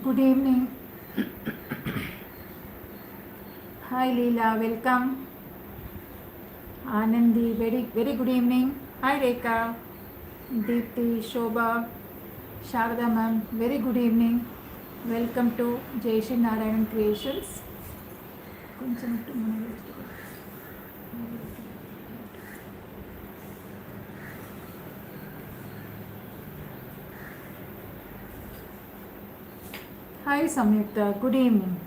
Good evening. Hi Leela, welcome. Anandi, very good evening. Hi Rekha, Deepti, Shobha, Sharada ma'am, very good evening. Welcome to Jayashree Narayanan Creations. Hi Samyukta, good evening.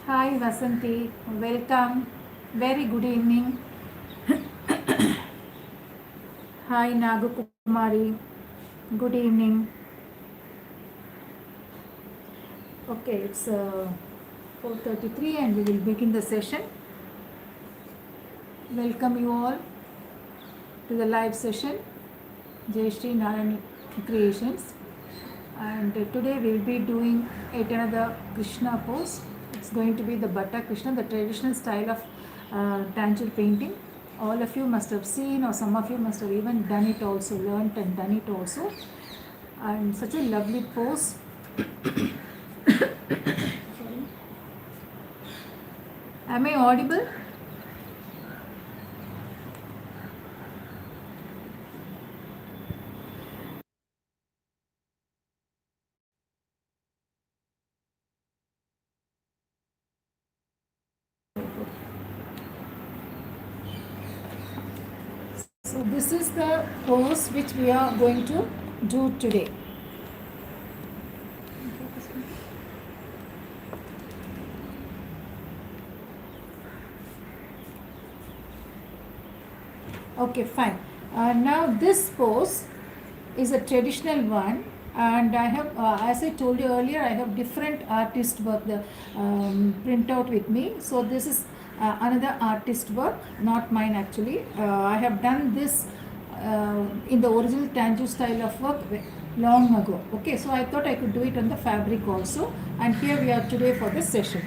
Hi Vasanti, welcome. Very good evening. Hi Nagakumari, good evening. Okay, it's 4:33 and we will begin the session. Welcome you all to the live session, Jayashree Narayan Creations. And today we will be doing yet another Krishna pose. It's going to be the Bhatta Krishna, the traditional style of tangible painting. All of you must have seen, or some of you must have even done it also, learnt and done it also. And such a lovely pose. Sorry. Am I audible? So this is the pose which we are going to do today. Okay, fine. Now this pose is a traditional one, and I have, as I told you earlier, I have different artist work the printout with me. So this is another artist work, not mine actually. I have done this in the original Tanju style of work long ago. Okay, so I thought I could do it on the fabric also, and here we are today for this session.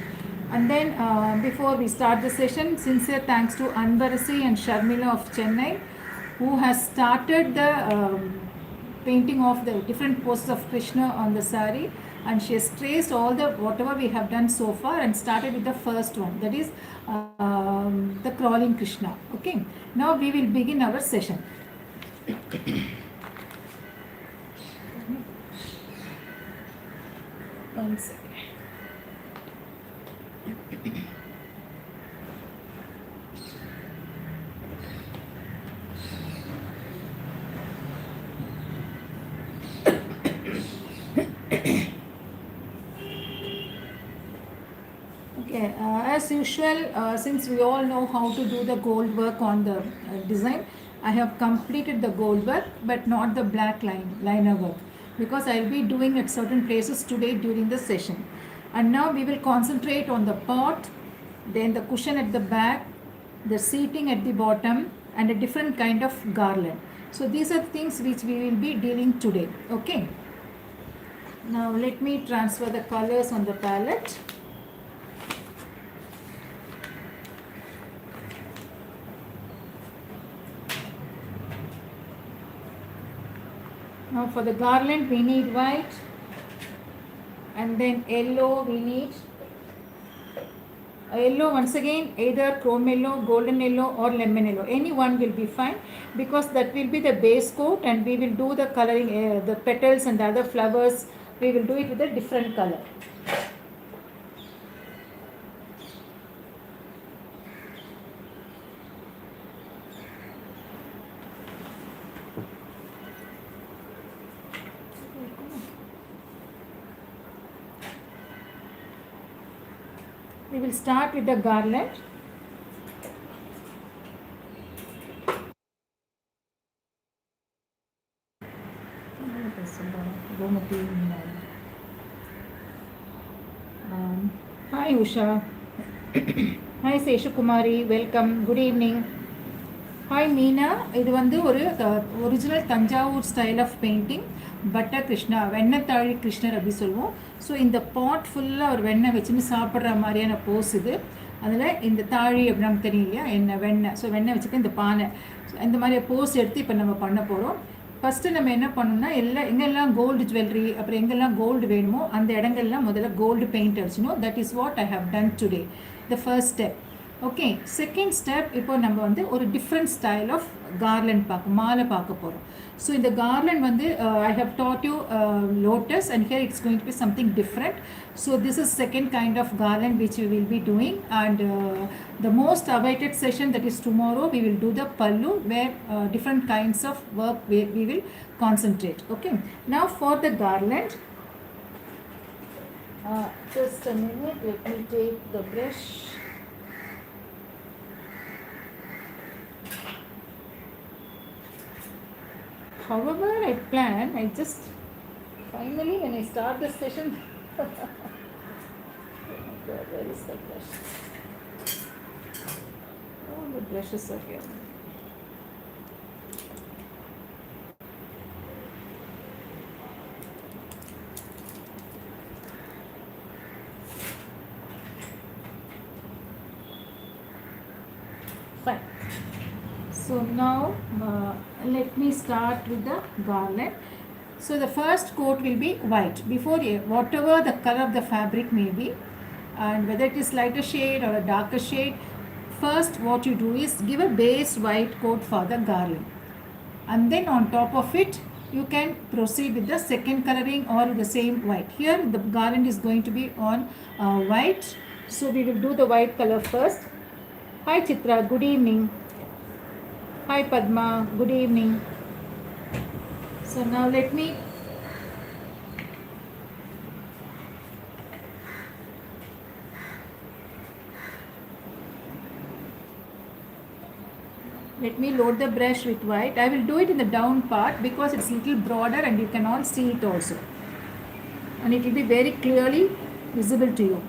And then before we start the session, sincere thanks to Anbarasi and Sharmila of Chennai, who has started the painting of the different poses of Krishna on the saree, and she has traced all the whatever we have done so far and started with the first one, that is the crawling Krishna. Okay, now we will begin our session. One second. Okay, as usual, since we all know how to do the gold work on the design, I have completed the gold work but not the black liner work, because I will be doing at certain places today during the session. And now we will concentrate on the pot, then the cushion at the back, the seating at the bottom, and a different kind of garland. So these are things which we will be dealing today. Okay. Now let me transfer the colors on the palette. Now for the garland we need white, and then yellow we need yellow once again, either chrome yellow, golden yellow or lemon yellow. Any one will be fine, because that will be the base coat, and we will do the coloring, the petals and the other flowers, we will do it with a different color. We will start with the garland. Hi Usha. Hi Seshukumari, welcome. Good evening. Hi Meena, இது வந்து ஒரு original Thanjavur style of painting. Butter Krishna, வெண்ணத்தாழி கிருஷ்ணர் அப்படி சொல்லுவோம். So இந்த பாட் ஃபுல்லாக ஒரு வெண்ணெய் வச்சுன்னு சாப்பிட்ற மாதிரியான போஸ் இது. அதில் இந்த தாழி அப்படி நமக்கு தெரியும் இல்லையா, என்ன வெண்ணெய். ஸோ வெண்ணெய் வச்சுக்க இந்த பானை, இந்த மாதிரி போஸ் எடுத்து இப்போ நம்ம பண்ண போகிறோம். ஃபஸ்ட்டு நம்ம என்ன பண்ணணும்னா, எங்கெல்லாம் கோல்டு ஜுவல்லரி, அப்புறம் எங்கெல்லாம் கோல்டு வேணுமோ அந்த இடங்கள்லாம் முதல்ல கோல்டு பெயிண்ட் அடிச்சிடணும். That is what I have done today, the first step. Okay, second step, இப்போ நம்ம வந்து ஒரு டிஃப்ரெண்ட் ஸ்டைல் ஆஃப் கார்லண்ட் மாலை பார்க்க போகிறோம். ஸோ இந்த கார்லண்ட் வந்து I have taught you lotus and here it's going to be something different. So this is second kind of garland which we will be doing, and the most awaited session, that is tomorrow, we will do the pallu, where different kinds of work we will concentrate. Okay, now for the garland, just a minute, let me take the brush. However I plan, I just finally when I start the session oh my God, where is the brush? Oh, the brushes are here. Fine. So now let me start with the garland. So the first coat will be white. Before, whatever the color of the fabric may be, and whether it is lighter shade or a darker shade, first what you do is give a base white coat for the garland, and then on top of it you can proceed with the second coloring or the same white. Here the garland is going to be on white, so we will do the white color first. Hi Chitra, good evening. Hi Padma, good evening. So now let me load the brush with white. I will do it in the down part because it's little broader and you can all see it also, and it will be very clearly visible to you.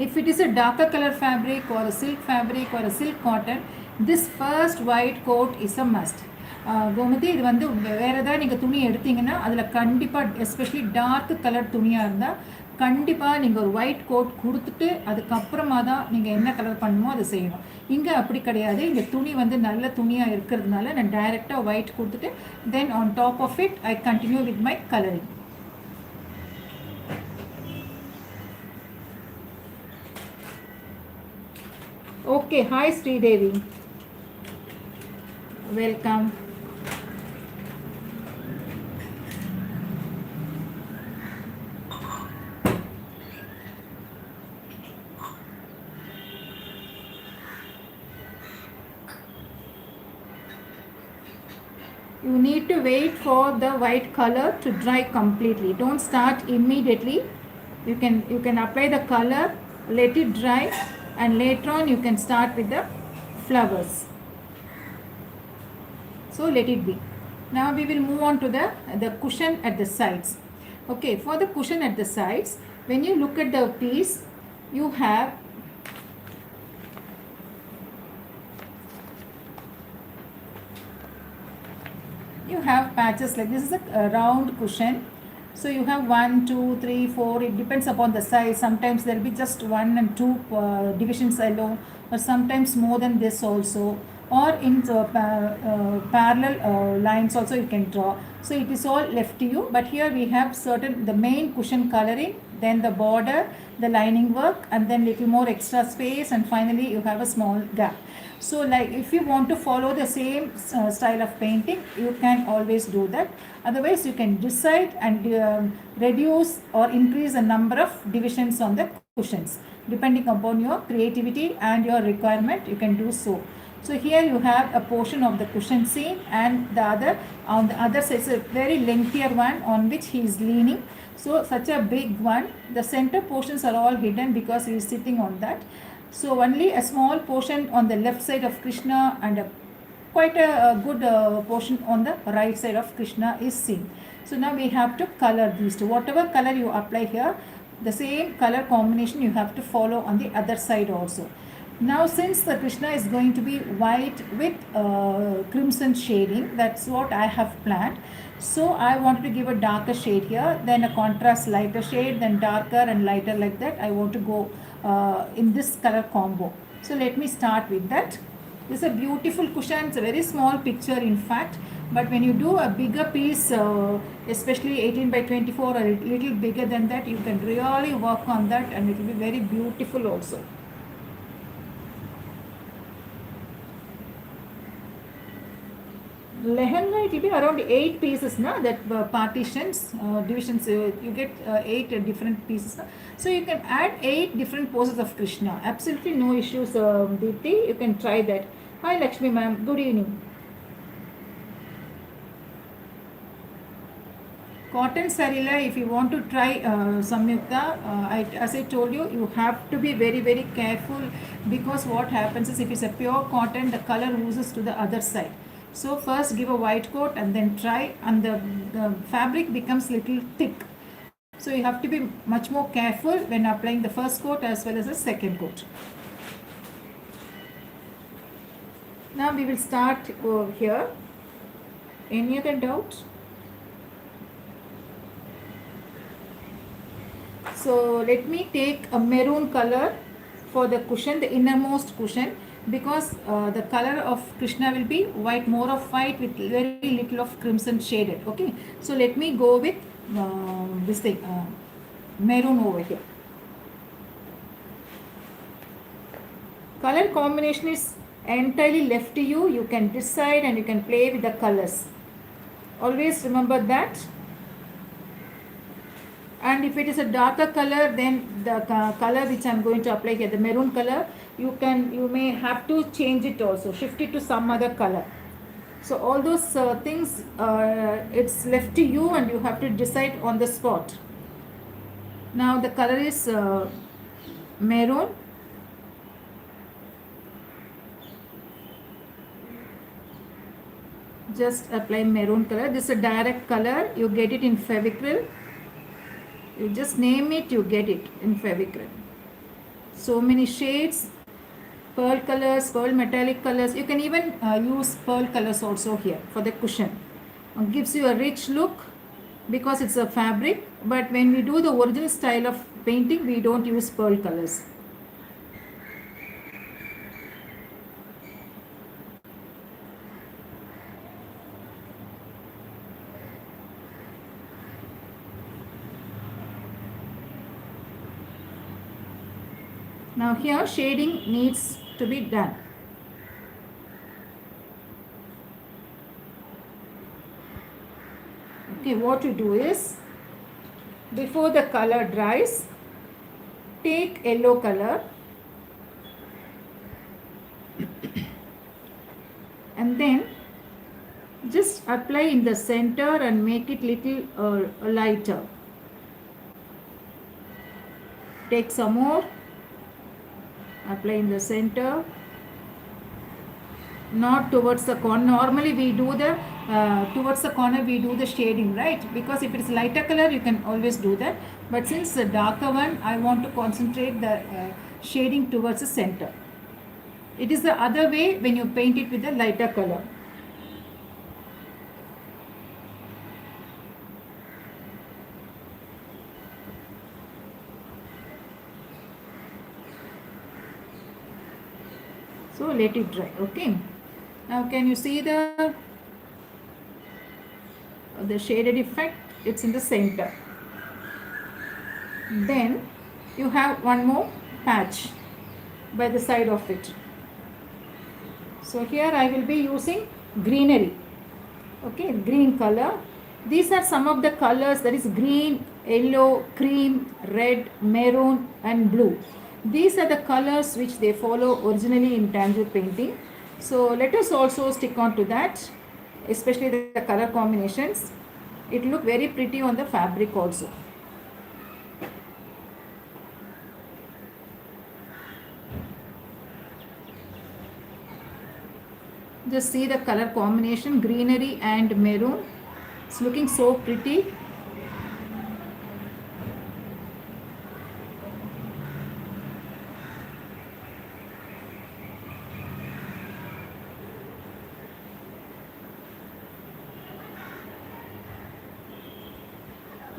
If it is a darker color fabric or a silk fabric or a silk cotton, this first white coat is a must. Gomathi, இது வந்து வேறு ஏதாவது நீங்கள் துணி எடுத்தீங்கன்னா அதில் கண்டிப்பாக, especially dark colour துணியாக இருந்தால் கண்டிப்பாக நீங்கள் ஒரு ஒயிட் கோட் கொடுத்துட்டு அதுக்கப்புறமா தான் நீங்கள் என்ன கலர் பண்ணணுமோ அதை செய்யணும். இங்கே அப்படி கிடையாது. இந்த துணி வந்து நல்ல துணியாக இருக்கிறதுனால நான் டைரெக்டாக ஒயிட் கொடுத்துட்டு then on top of it I continue with my colouring. Okay, hi Sridevi, welcome. You need to wait for the white color to dry completely. Don't start immediately. You can apply the color, let it dry, and later on you can start with the flowers. So let it be. Now we will move on to the cushion at the sides. Okay, for the cushion at the sides, when you look at the piece, you have patches like this. Is a round cushion. So you have 1, 2, 3, 4, it depends upon the size. Sometimes there will be just 1 and 2 divisions alone, or sometimes more than this also, or in parallel lines also you can draw. So it is all left to you, but here we have the main cushion coloring, then the border, the lining work, and then little more extra space, and finally you have a small gap. So like if you want to follow the same style of painting, you can always do that. Otherwise you can decide and reduce or increase the number of divisions on the cushions depending upon your creativity and your requirement. You can do so. So here you have a portion of the cushion scene, and on the other side is a very lengthier one on which he is leaning. So such a big one, the center portions are all hidden because he is sitting on that. So only a small portion on the left side of Krishna and quite a good portion on the right side of Krishna is seen. So now we have to color these two. Whatever color you apply here, The same color combination you have to follow on the other side also. Now since the Krishna is going to be white with crimson shading, that's what I have planned. So I wanted to give a darker shade here, then a contrast lighter shade, then darker and lighter, like that. I want to go in this color combo. So let me start with that. This is a beautiful cushion. It's a very small picture in fact, but when you do a bigger piece, especially 18 by 24 or a little bigger than that, you can really work on that and it will be very beautiful also. Lehenga, it will be around 8 pieces, na, that partitions, divisions, you get 8 different pieces. Na? So you can add 8 different poses of Krishna. Absolutely no issues, Deepthi. You can try that. Hi Lakshmi ma'am, good evening. Cotton saree, if you want to try Samyukta, as I told you, you have to be very, very careful, because what happens is if it's a pure cotton, the color oozes to the other side. So first give a white coat and then try, and the fabric becomes little thick. So you have to be much more careful when applying the first coat as well as the second coat. Now we will start over here. Any other doubt? So let me take a maroon color for the cushion, the innermost cushion, because the color of Krishna will be white, more of white with very little of crimson shaded. Okay, so let me go with this thing, maroon over here. Color combination is entirely left to you. You can decide and you can play with the colors. Always remember that. And if it is a darker color, then the color which I am going to apply here, the maroon color, you may have to change it also, shift it to some other color. So all those things, it's left to you and you have to decide on the spot. Now the color is maroon. Just apply maroon color. This is a direct color. You get it in Fevicryl. You just name it, you get it in Fevicryl. So many shades, pearl colors, pearl metallic colors. You can even use pearl colors also here for the cushion. It gives you a rich look because it's a fabric. But when we do the original style of painting, we don't use pearl colors. Now here shading needs to be done. Okay, what you do is, before the color dries, take yellow color and then just apply in the center and make it little lighter. Take some more, apply in the center, not towards the corner. Normally we do the towards the corner we do the shading, right? Because if it is lighter color you can always do that, but since the darker one, I want to concentrate the shading towards the center. It is the other way when you paint it with the lighter color. So let it dry. Okay, now can you see the shaded effect? It's in the center. Then you have one more patch by the side of it. So here I will be using greenery. Okay, green color. These are some of the colors, that is green, yellow, cream, red, maroon and blue. These are the colors which they follow originally in tangible painting. So let us also stick on to that, especially the color combinations. It look very pretty on the fabric also. Just see the color combination, greenery and maroon. It's looking so pretty.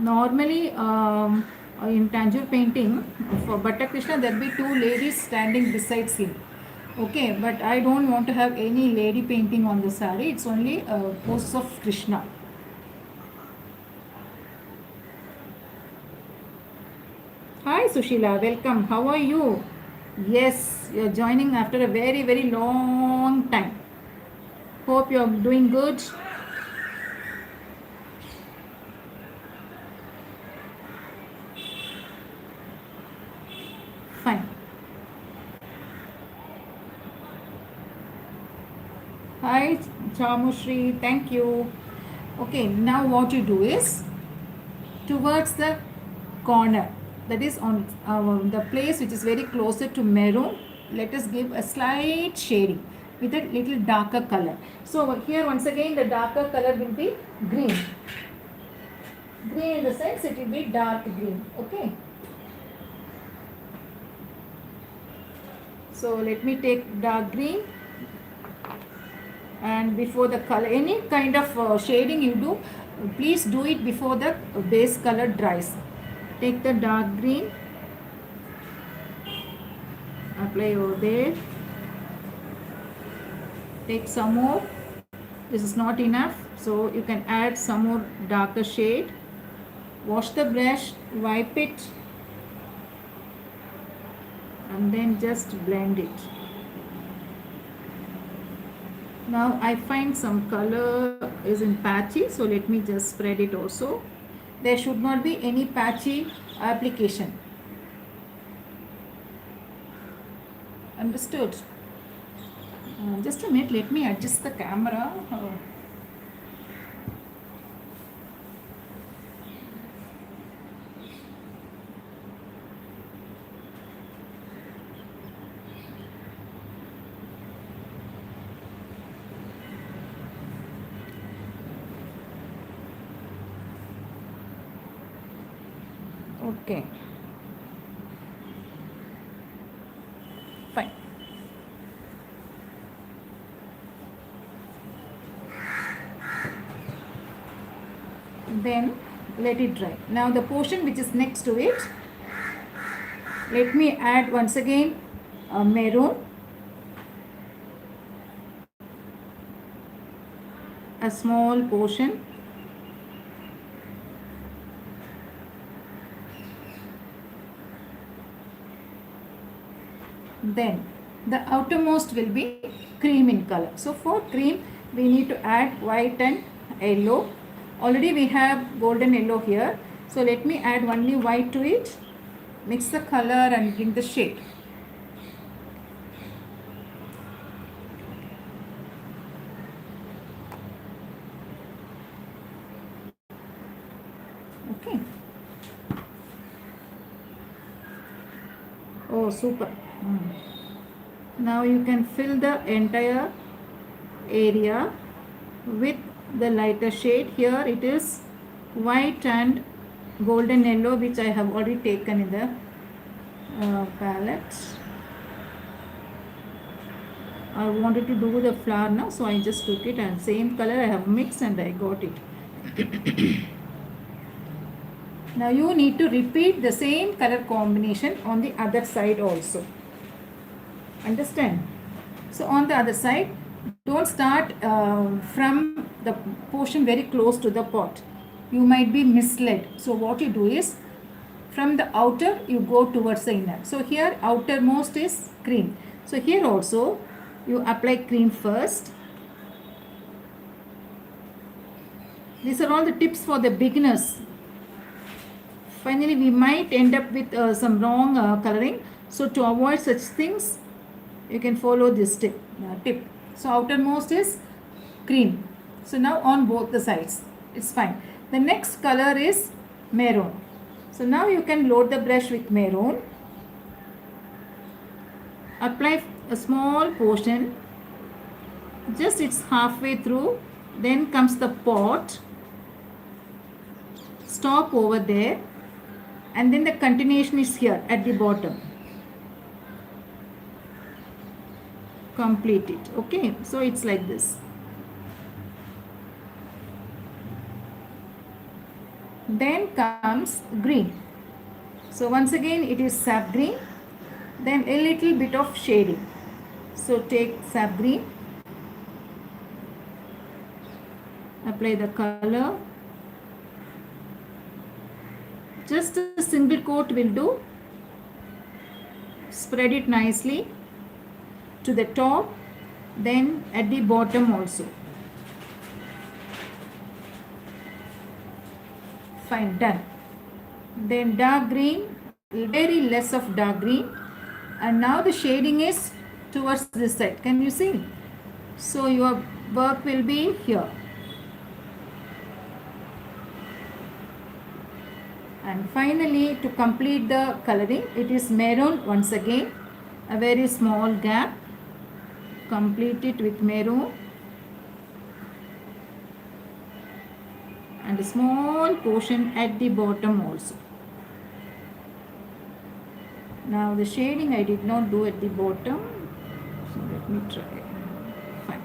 Normally, in Tanjore painting, for Bhatta Krishna, there will be two ladies standing besides him. Okay, but I don't want to have any lady painting on the saree. It's only poses of Krishna. Hi Sushila, welcome. How are you? Yes, you're joining after a very, very long time. Hope you're doing good. Fine. Hi Chamushri, thank you. Okay, now what you do is towards the corner, that is on the place which is very closer to maroon, let us give a slight shading with a little darker color. So here once again the darker color will be green. Green in the sense it will be dark green. Okay. So let me take dark green, and before the color, any kind of shading you do, please do it before the base color dries. Take the dark green, apply over there, take some more. This is not enough, so you can add some more darker shade. Wash the brush, wipe it, and then just blend it. Now I find some color is in patchy, so let me just spread it also. There should not be any patchy application. Understood? Just a minute, let me adjust the camera. Okay. Fine. Then let it dry. Now the portion which is next to it, let me add once again maroon, a small portion. Then the outermost will be cream in color. So for cream we need to add white and yellow. Already we have golden yellow here, so let me add only white to it, mix the color and bring the shade. Okay. Oh, super. Now you can fill the entire area with the lighter shade. Here it is white and golden yellow, which I have already taken in the palette. I wanted to do the flower now, so I just took it and same color I have mixed and I got it. Now you need to repeat the same color combination on the other side also. Understand? So on the other side, don't start from the portion very close to the pot. You might be misled. So what you do is, from the outer you go towards the inner. So here outermost is cream. So here also you apply cream first. These are all the tips for the beginners. Finally we might end up with some wrong coloring. So to avoid such things, you can follow this tip. So outermost is cream. So now on both the sides, it's fine. The next color is maroon. So now you can load the brush with maroon. Apply a small portion. Just it's halfway through. Then comes the pot. Stop over there. And then the continuation is here at the bottom. Complete it. Okay, so it's like this. Then comes green. So once again it is sap green, then a little bit of shading. So take sap green, apply the color. Just a single coat will do. Spread it nicely to the top, then at the bottom also. Fine, done. Then dark green, very less of dark green, and now the shading is towards this side. Can you see? So your work will be here. And finally, to complete the coloring, it is maroon once again, a very small gap. Complete it with maroon and a small portion at the bottom also. Now the shading I did not do at the bottom, so let me try. Fine.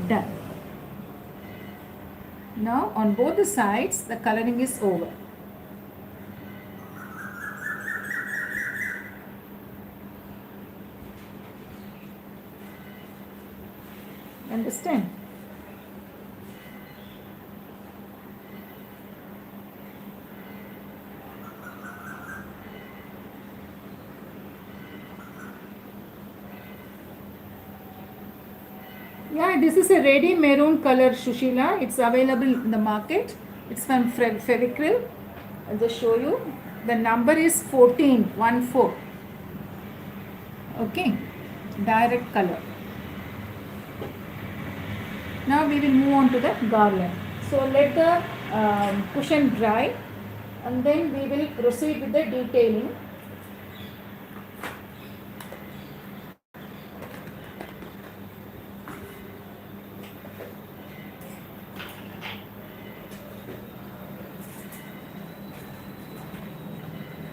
Done. Now on both the sides the coloring is over. Understand? Yeah, this is a ready maroon color, Shushila. It's available in the market. It's from Fevicryl. I'll just show you. The number is 14. Okay, direct color. Now we will move on to the garland. So let the cushion dry, and then we will proceed with the detailing.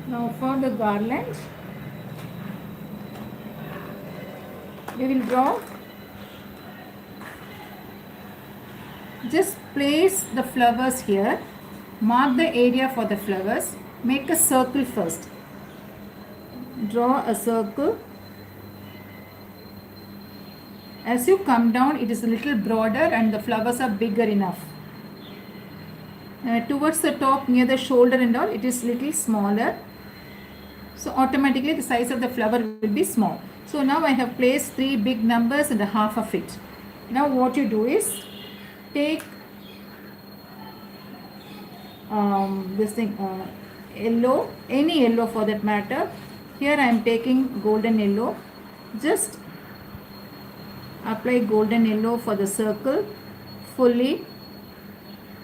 Now for the garland, we will draw. Just place the flowers here, mark the area for the flowers, make a circle first. Draw a circle. As you come down, it is a little broader and the flowers are bigger enough. Towards the top near the shoulder and all, it is little smaller. So automatically the size of the flower will be small. So now I have placed 3 big numbers and a half of it. Now what you do is take this thing, yellow, any yellow for that matter. Here I am taking golden yellow. Just apply golden yellow for the circle fully.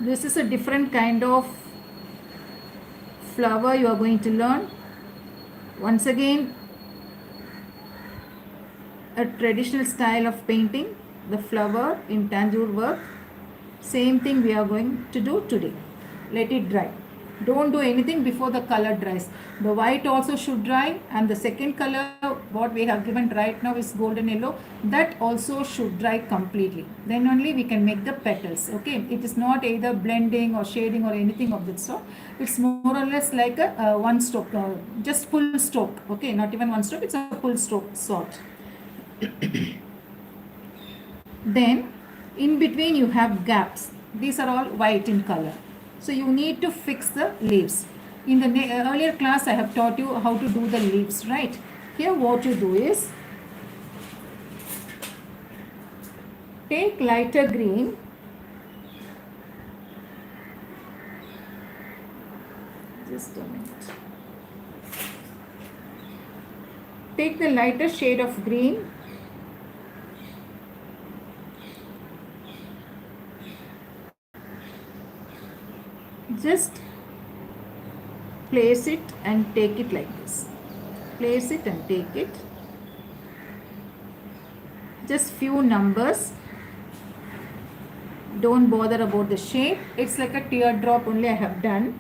This is a different kind of flower you are going to learn. Once again, a traditional style of painting, the flower in tanjore work. Same thing we are going to do today. Let it dry. Don't do anything before the color dries. The white also should dry, and the second color what we have given right now is golden yellow. That also should dry completely. Then only we can make the petals. Okay, it is not either blending or shading or anything of that sort. It's more or less like a one stroke, just full stroke. Okay, not even one stroke, it's a full stroke sort. Then in between you have gaps. These are all white in color. So you need to fix the leaves. In the earlier class I have taught you how to do the leaves, right? Here what you do is take lighter green, just a minute. Take the lighter shade of green, just place it and take it like this. Place it and take it. Just few numbers. Don't bother about the shape. It's like a teardrop only I have done.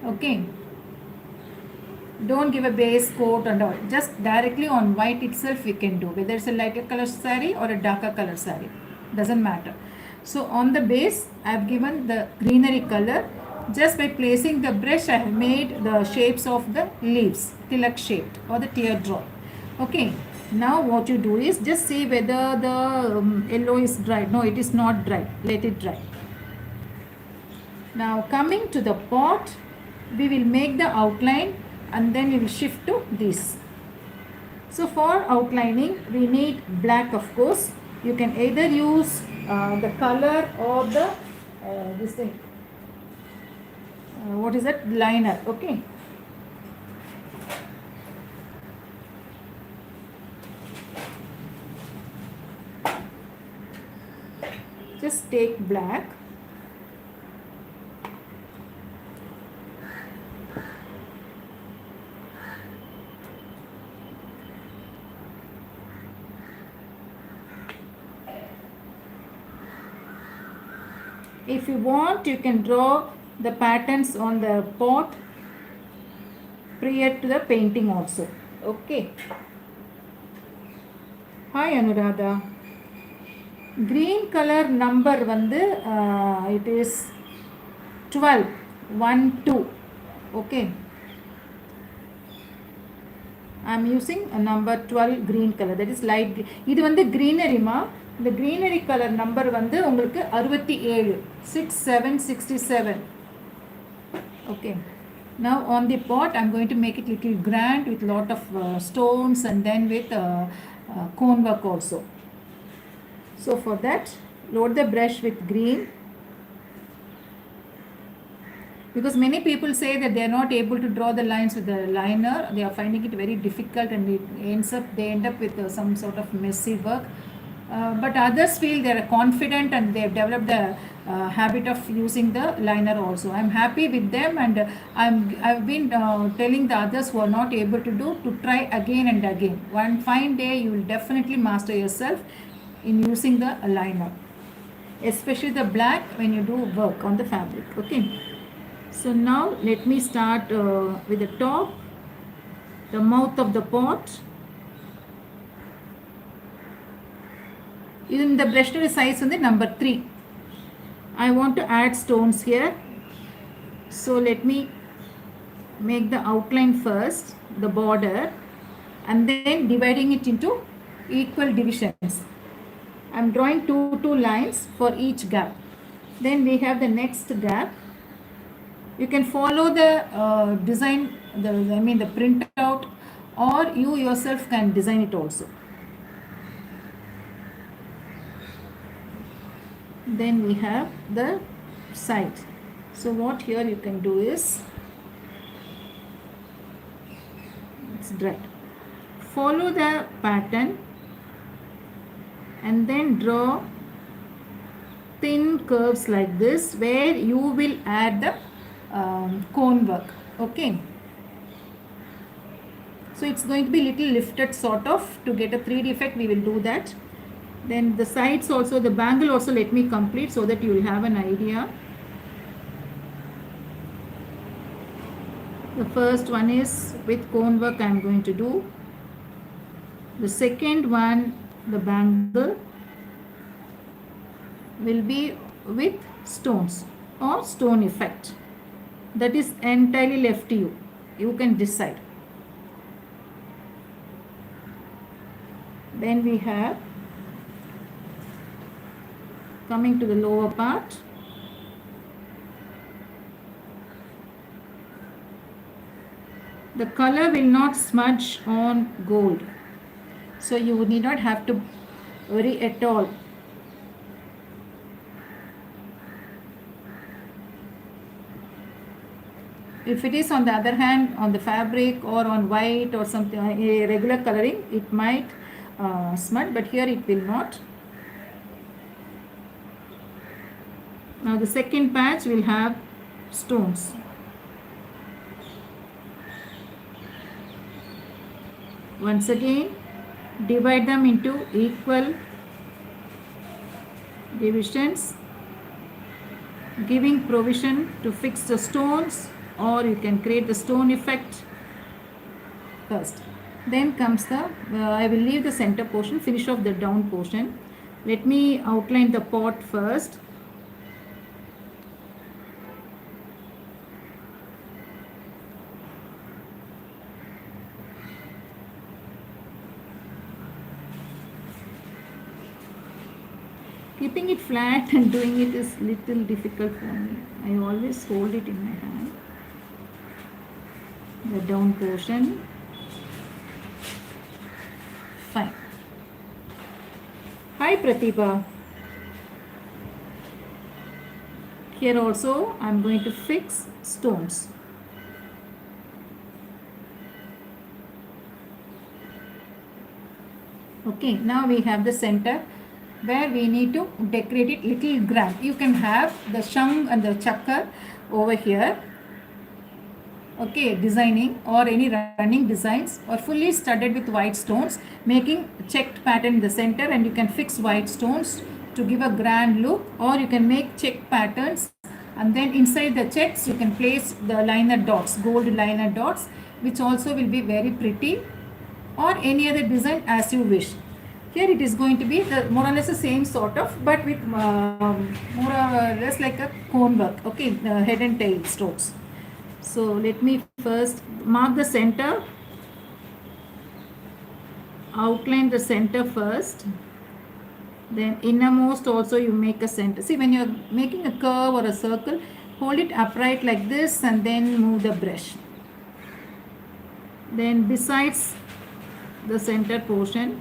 Okay. Don't give a base coat and all. Just directly on white itself we can do. Whether it's a lighter color saree or a darker color saree. Doesn't matter. So on the base I have given the greenery color. Just by placing the brush I have made the shapes of the leaves. Tilak shaped or the teardrop. Okay. Now what you do is just see whether the yellow is dry. No, it is not dry. Let it dry. Now coming to the pot, we will make the outline and then we will shift to this. So for outlining we need black, of course. You can either use the color or the this thing. What is that? Liner. Okay. Just take black. If you want, you can draw the patterns on the pot prior to the painting also. Okay. Hi Anuradha. Green color number vandu it is 12. 1, 2. Okay. I am using a number 12 green color. That is light green. This is greenery ma. The greenery color number வந்து உங்களுக்கு 67 6767. Okay. Now on the pot I'm going to make it little grand with lot of stones and then with cone work also. So for that load the brush with green, because many people say that they are not able to draw the lines with the liner. They are finding it very difficult and they end up with some sort of messy work. But others feel they are confident and they have developed the habit of using the liner also. I am happy with them, and I've been telling the others who are not able to do to try again and again. One fine day you will definitely master yourself in using the liner, especially the black when you do work on the fabric. Okay. So now let me start with the top, the mouth of the pot. In the brush size on the number 3. I want to add stones here. So let me make the outline first, the border, and then dividing it into equal divisions. I am drawing two lines for each gap. Then we have the next gap. You can follow the design, the printout, or you yourself can design it also. Then we have the side. So what here you can do is, it's dry. Follow the pattern and then draw thin curves like this, where you will add the cone work. Okay. So it's going to be little lifted sort of. To get a 3D effect we will do that. Then the sides also, the bangle also let me complete so that you will have an idea. The first one is with cone work I am going to do. The second one, the bangle, will be with stones or stone effect. That is entirely left to you. You can decide. Then we have, coming to the lower part, the color will not smudge on gold, so you need not have to worry at all. If it is on the other hand on the fabric or on white or something, a regular coloring, it might smudge, but here it will not. Now the second patch will have stones. Once again, divide them into equal divisions, giving provision to fix the stones, or you can create the stone effect first. Then comes the, I will leave the center portion, finish off the down portion. Let me outline the pot first. Keeping it flat and doing it is little difficult for me. I always hold it in my hand. The down portion. Fine. Hi Pratibha. Here also I am going to fix stones. Okay, now we have the center where we need to decorate it little grand. You can have the shang and the chakra over here. Okay, designing or any running designs, or fully studded with white stones, making checked pattern in the center, and you can fix white stones to give a grand look, or you can make check patterns and then inside the checks you can place the liner dots, gold liner dots, which also will be very pretty, or any other design as you wish. Here it is going to be the more or less the same sort of, but with more or less like a cone work. Okay, head and tail strokes. So let me first mark the center, outline the center first, then innermost also you make a center. See, when you are making a curve or a circle, hold it upright like this and then move the brush. Then besides the center portion,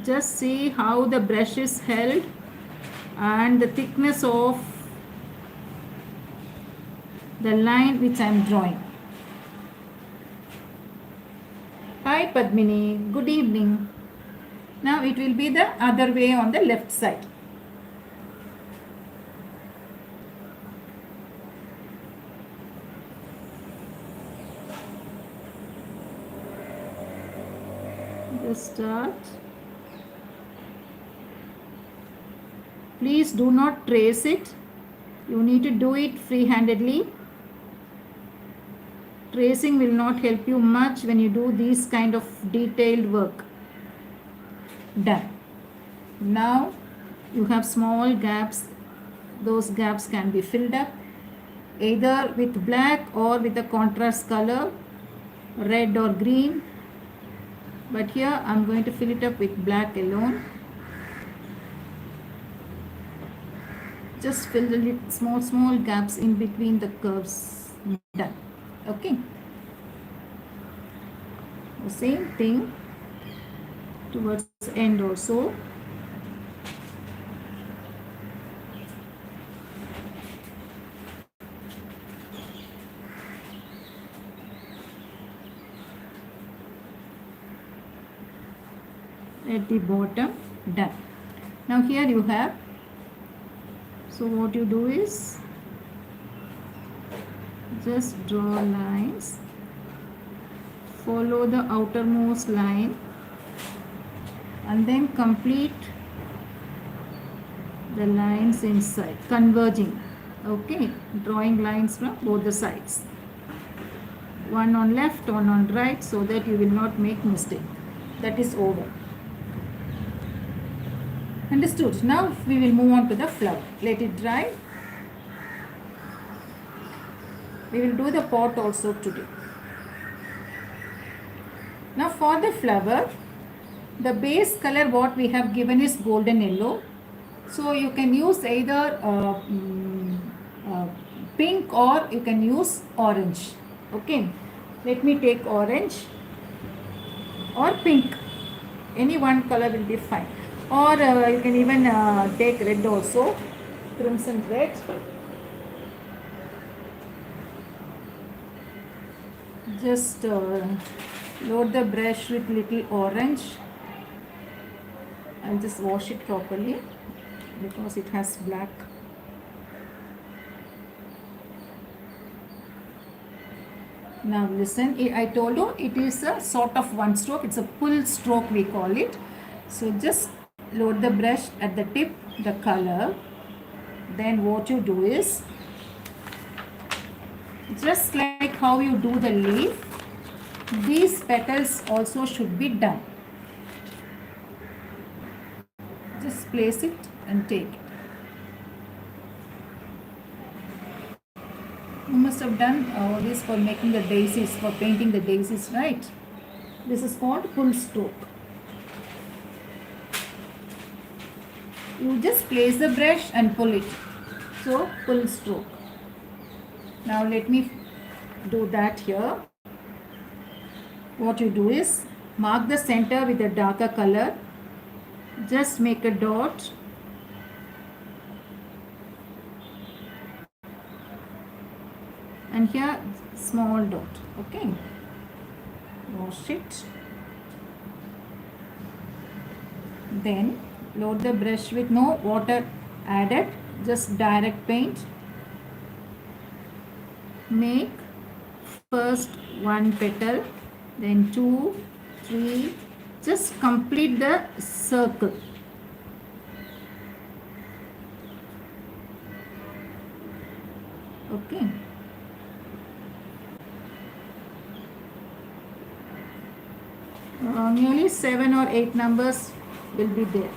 just see how the brush is held and the thickness of the line which I am drawing. Hi Padmini, good evening. Now it will be the other way on the left side. Just start. Please do not trace it. You need to do it free-handedly. Tracing will not help you much when you do this kind of detailed work. Done. Now you have small gaps. Those gaps can be filled up either with black or with a contrast color, red or green. But here I am going to fill it up with black alone. Just fill the small gaps in between the curves. Done. Okay. The same thing towards the end also. At the bottom. Done. Now here you have. So what you do is just draw lines, follow the outermost line and then complete the lines inside, converging. Okay, drawing lines from both the sides, one on left, one on right, so that you will not make mistake. That is over. Understood. Now we will move on to the flower. Let it dry. We will do the pot also today. Now for the flower, the base color what we have given is golden yellow. So you can use either pink or you can use orange. Okay. Let me take orange or pink. Any one color will be fine. Or you can even take red also, crimson red. Just load the brush with little orange. I'll just wash it properly because it has black. Now listen, I told you it is a sort of one stroke. It's a pull stroke we call it. So just load the brush at the tip, the color. Then what you do is Just like how you do the leaf, these petals also should be done. Just place it and take it. You must have done all this for making the daisies, for painting the daisies, right? This is called pull stroke. You just place the brush and pull it. So, pull stroke. Now let me do that here. What you do is mark the center with a darker color. Just make a dot. And here small dot. Okay. Wash it. Then load the brush with no water added, just direct paint. Make first one petal, then 2, 3, just complete the circle. Okay. Nearly 7 or 8 numbers will be there.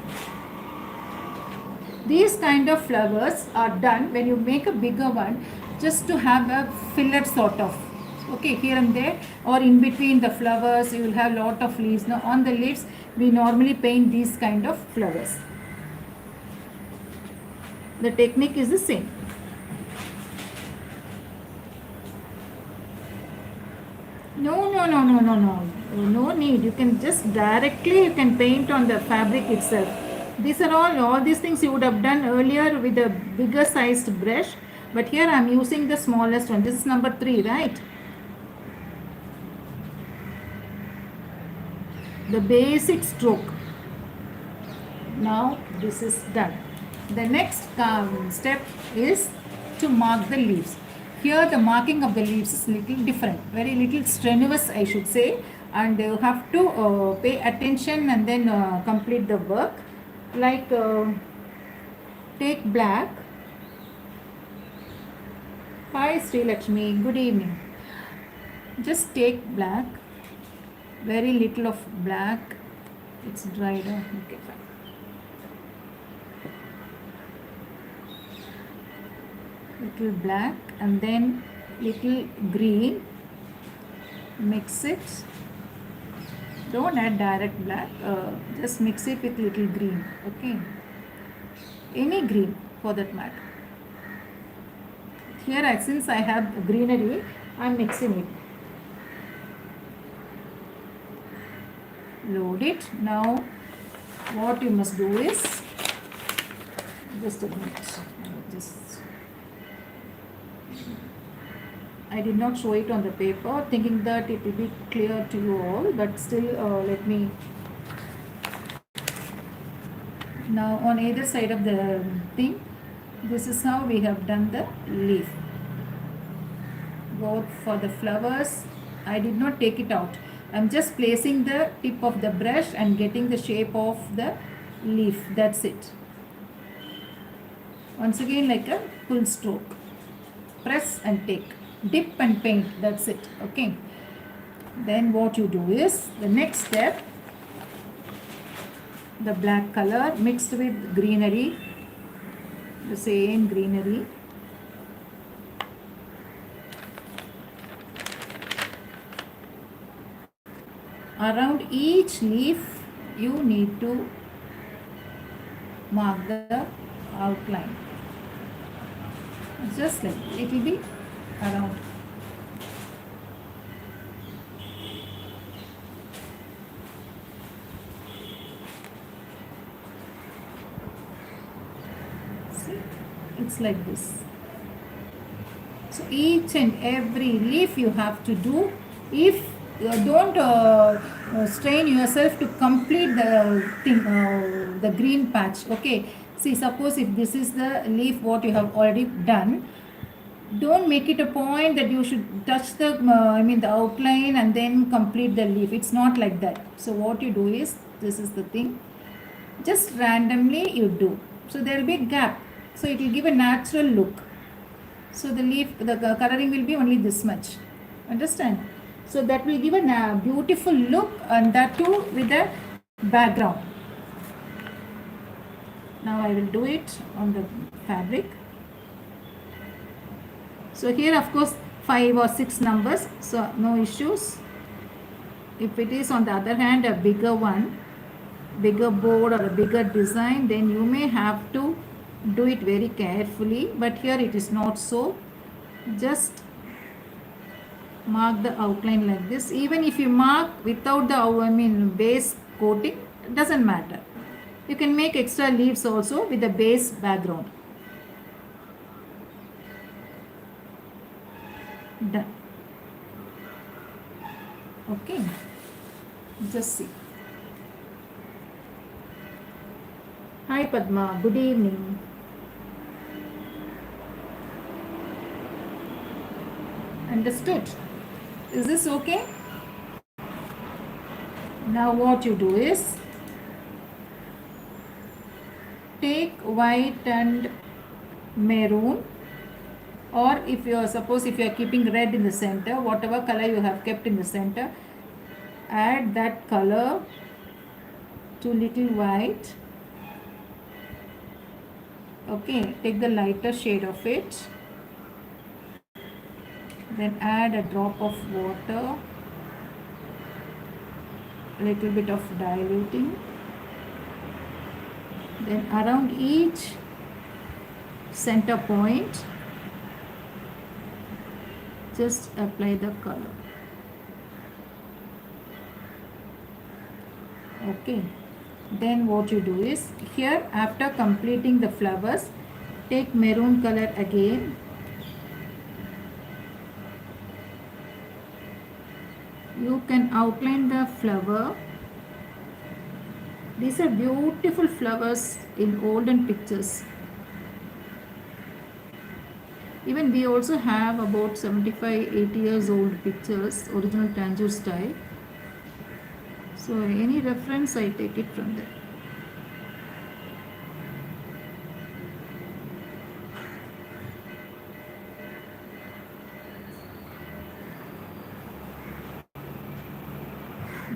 These kind of flowers are done when you make a bigger one, just to have a filler sort of. Okay, here and there, or in between the flowers you will have lot of leaves. Now on the leaves we normally paint these kind of flowers. The technique is the same. No need. You can just directly you can paint on the fabric itself. These are all these things you would have done earlier with a bigger sized brush, but here I am using the smallest one. This is number 3, right? The basic stroke. Now this is done. The next step is to mark the leaves. Here the marking of the leaves is little different, very little strenuous I should say, and you have to pay attention and then complete the work. Like take black. Hi Sri Lakshmi, good evening. Just take black, very little of black. It's dried out. Okay, fine. Little black and then little green. Mix it. Don't add direct black. Just mix it with little green. Okay. Any green for that matter. Here, since I have greenery, I am mixing it. Load it. Now, what you must do is just a minute. I did not show it on the paper, thinking that it will be clear to you all, but still let me. Now on either side of the thing, this is how we have done the leaf. Both for the flowers, I did not take it out. I am just placing the tip of the brush and getting the shape of the leaf. That's it. Once again, like a pull stroke. Press and take. Dip and paint. That's it. Okay. Then what you do is, the next step, the black color mixed with greenery, the same greenery. Around each leaf you need to mark the outline. Just like it will be around. See, it's like this. So each and every leaf you have to do. If don't strain yourself to complete the thing, the green patch. Okay. See, suppose if this is the leaf what you have already done, don't make it a point that you should touch the the outline and then complete the leaf. It's not like that. So what you do is, this is the thing, just randomly you do. So there will be a gap, so it will give a natural look. So the leaf, the coloring will be only this much. Understand? So that will give a beautiful look, and that too with the background. Now I will do it on the fabric. So here of course 5 or 6 numbers, so no issues. If it is on the other hand a bigger one, bigger board or a bigger design, then you may have to do it very carefully, but here it is not so. Just mark the outline like this. Even if you mark without the base coating, it doesn't matter. You can make extra leaves also with the base background. Done. Okay, just see. Hi Padma, good evening. Understood? Is this okay? Now what you do is take white and maroon, or if you are keeping red in the center, whatever color you have kept in the center, add that color to little white. Okay, take the lighter shade of it, then add a drop of water, a little bit of diluting, then around each center point just apply the color. Okay, then what you do is, here after completing the flowers, take maroon color again, you can outline the flower. These are beautiful flowers in olden pictures. Even we also have about 75-80 years old pictures, original Tanjore style. So any reference, I take it from there.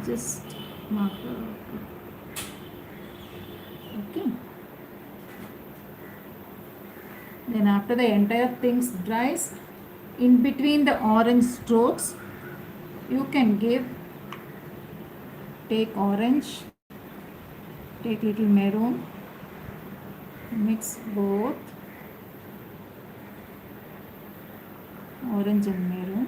Just mark okay. Then after the entire things dries, in between the orange strokes, you can take orange, take little maroon, mix both orange and maroon.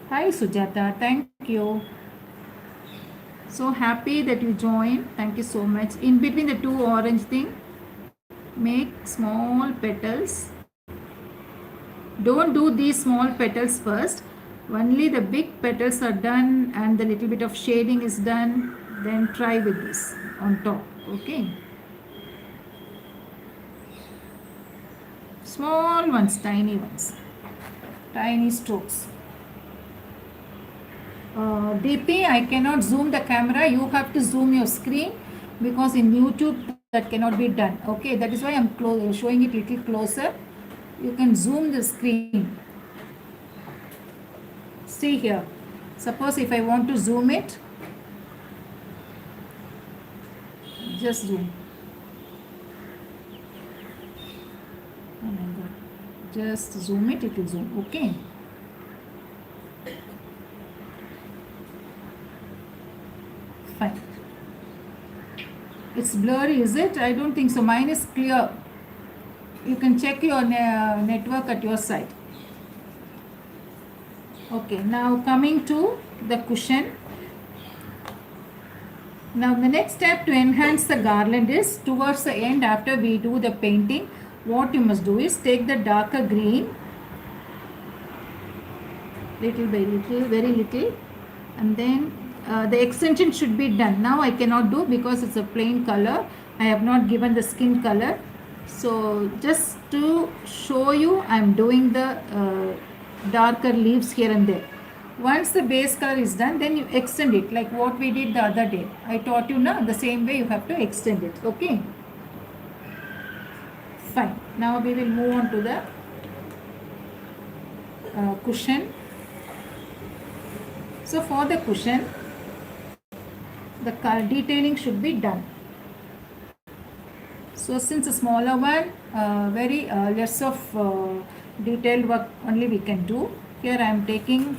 Hi Sujata, thank you. So happy that you joined. Thank you so much. In between the two orange thing, make small petals. Don't do these small petals first. Only the big petals are done and the little bit of shading is done. Then try with this on top. Okay. Small ones, tiny strokes. DP, I cannot zoom the camera. You have to zoom your screen because in YouTube that cannot be done. Okay, that is why I'm showing it a little closer. You can zoom the screen. See here. Suppose if I want to zoom it, just zoom. Oh my God. Just zoom it, it will zoom. Okay. Fine. It's blurry, is it? I don't think so. Mine is clear. You can check your network at your side. Okay, now coming to the cushion. Now the next step to enhance the garland is towards the end, after we do the painting, what you must do is take the darker green, little by little, very little, and then the extension should be done. Now I cannot do because it's a plain color. I have not given the skin color. So just to show you, I am doing the darker leaves here and there. Once the base color is done, then you extend it like what we did the other day. I taught you now, the same way you have to extend it. Okay, fine. Now we will move on to the cushion. So for the cushion, the detailing should be done. So since a smaller one, very less of detailed work only we can do. Here I am taking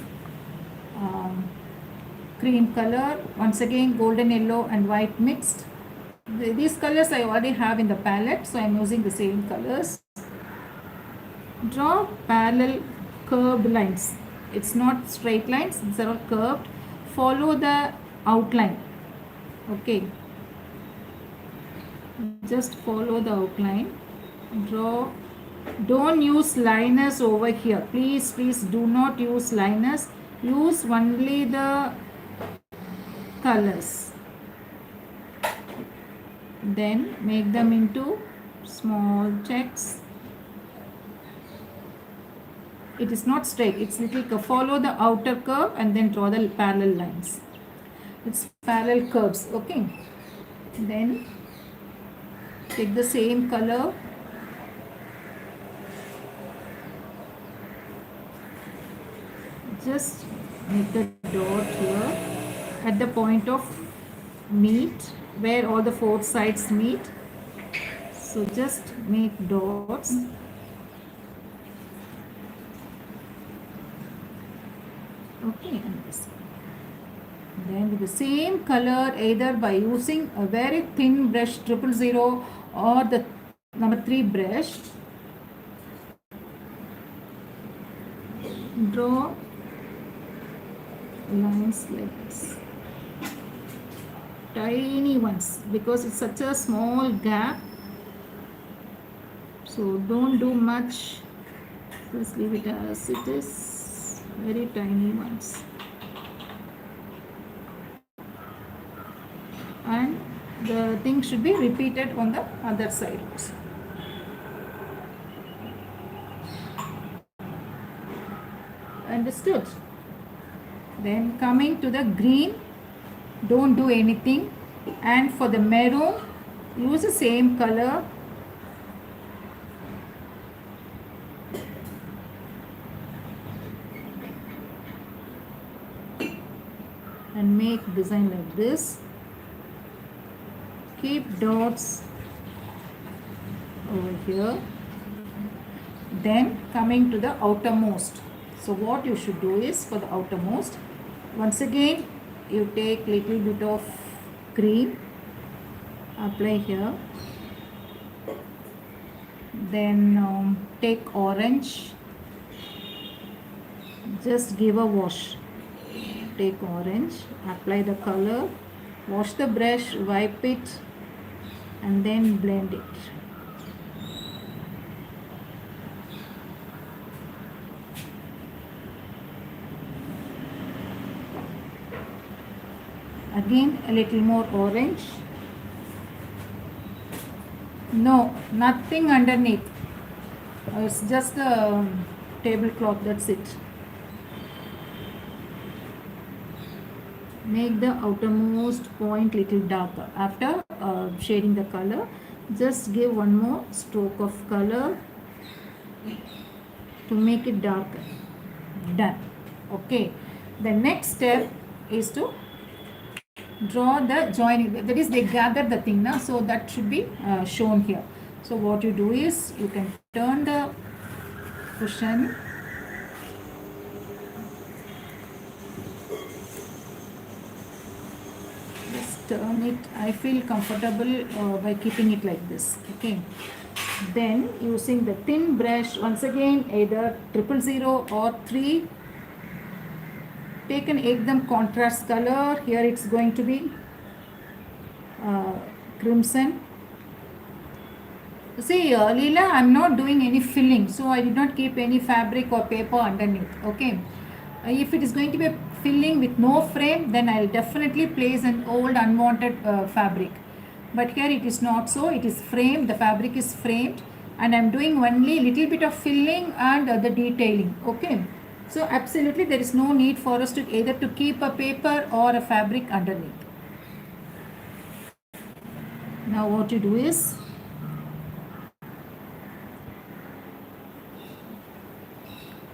cream color, once again golden yellow and white mixed. These colors I already have in the palette, so I am using the same colors. Draw parallel curved lines. It's not straight lines, these are all curved. Follow the outline. Okay, just follow the outline. Draw. Don't use liners over here. Please do not use liners. Use only the colors. Then make them into small checks. It is not straight, it's little curve. Follow the outer curve and then draw the parallel lines. It's parallel curves. Okay, then take the same color, just make a dot here at the point of meet where all the four sides meet. So just make dots. Okay, and this. Then with the same color, either by using a very thin brush 000 or the number 3 brush, draw lines like this, tiny ones, because it's such a small gap, so don't do much, just leave it as it is, very tiny ones. And the thing should be repeated on the other side also. Understood? Then coming to the green, don't do anything, and for the maroon, use the same color. And make design like this. Keep dots over here. Then coming to the outermost. So what you should do is, for the outermost, once again you take little bit of cream, apply here. Then take orange, just give a wash. Take orange, apply the color, wash the brush, wipe it, and then blend it. Again a little more orange. No, nothing underneath. It's just a tablecloth, that's it. Make the outermost point little darker. After shading the color, just give one more stroke of color to make it darker. Done. Okay, the next step is to draw the joining, that is they gather the thing now, so that should be shown here. So what you do is, you can turn the cushion, just turn it. I feel comfortable by keeping it like this. Okay, then using the thin brush, once again either 000 or 3, take an ekdam contrast color. Here it's going to be crimson. See, Leela, I'm not doing any filling, so I did not keep any fabric or paper underneath. Okay, if it is going to be a filling with no frame, then I'll definitely place an old unwanted fabric. But here it is not so, it is framed, the fabric is framed, and I'm doing only little bit of filling and the detailing. Okay, So absolutely there is no need for us to either to keep a paper or a fabric underneath. Now what you do is,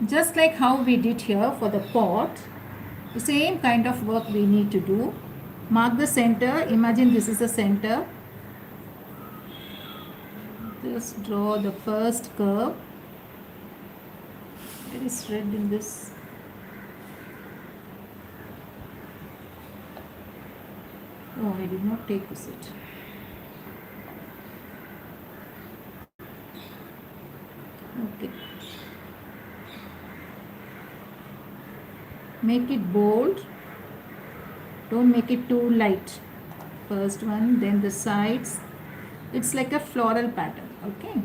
just like how we did here for the pot, the same kind of work we need to do. Mark the center. Imagine this is the center. Just draw the first curve. There is red in this. Oh, I did not take this yet. Okay. Make it bold. Don't make it too light. First one, then the sides. It's like a floral pattern. Okay.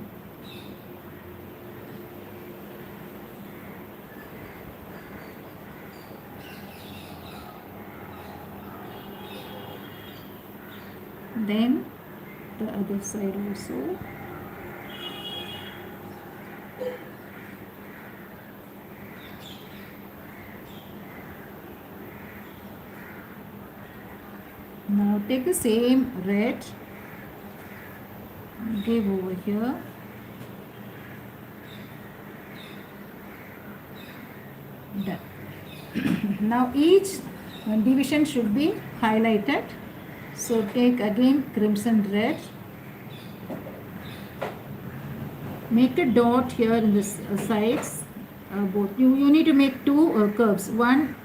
Then the other side also. Now take the same red, give over here. Done. Now each division should be highlighted. So take again crimson red. Make a dot here in the sides. Both you need to make two curves. One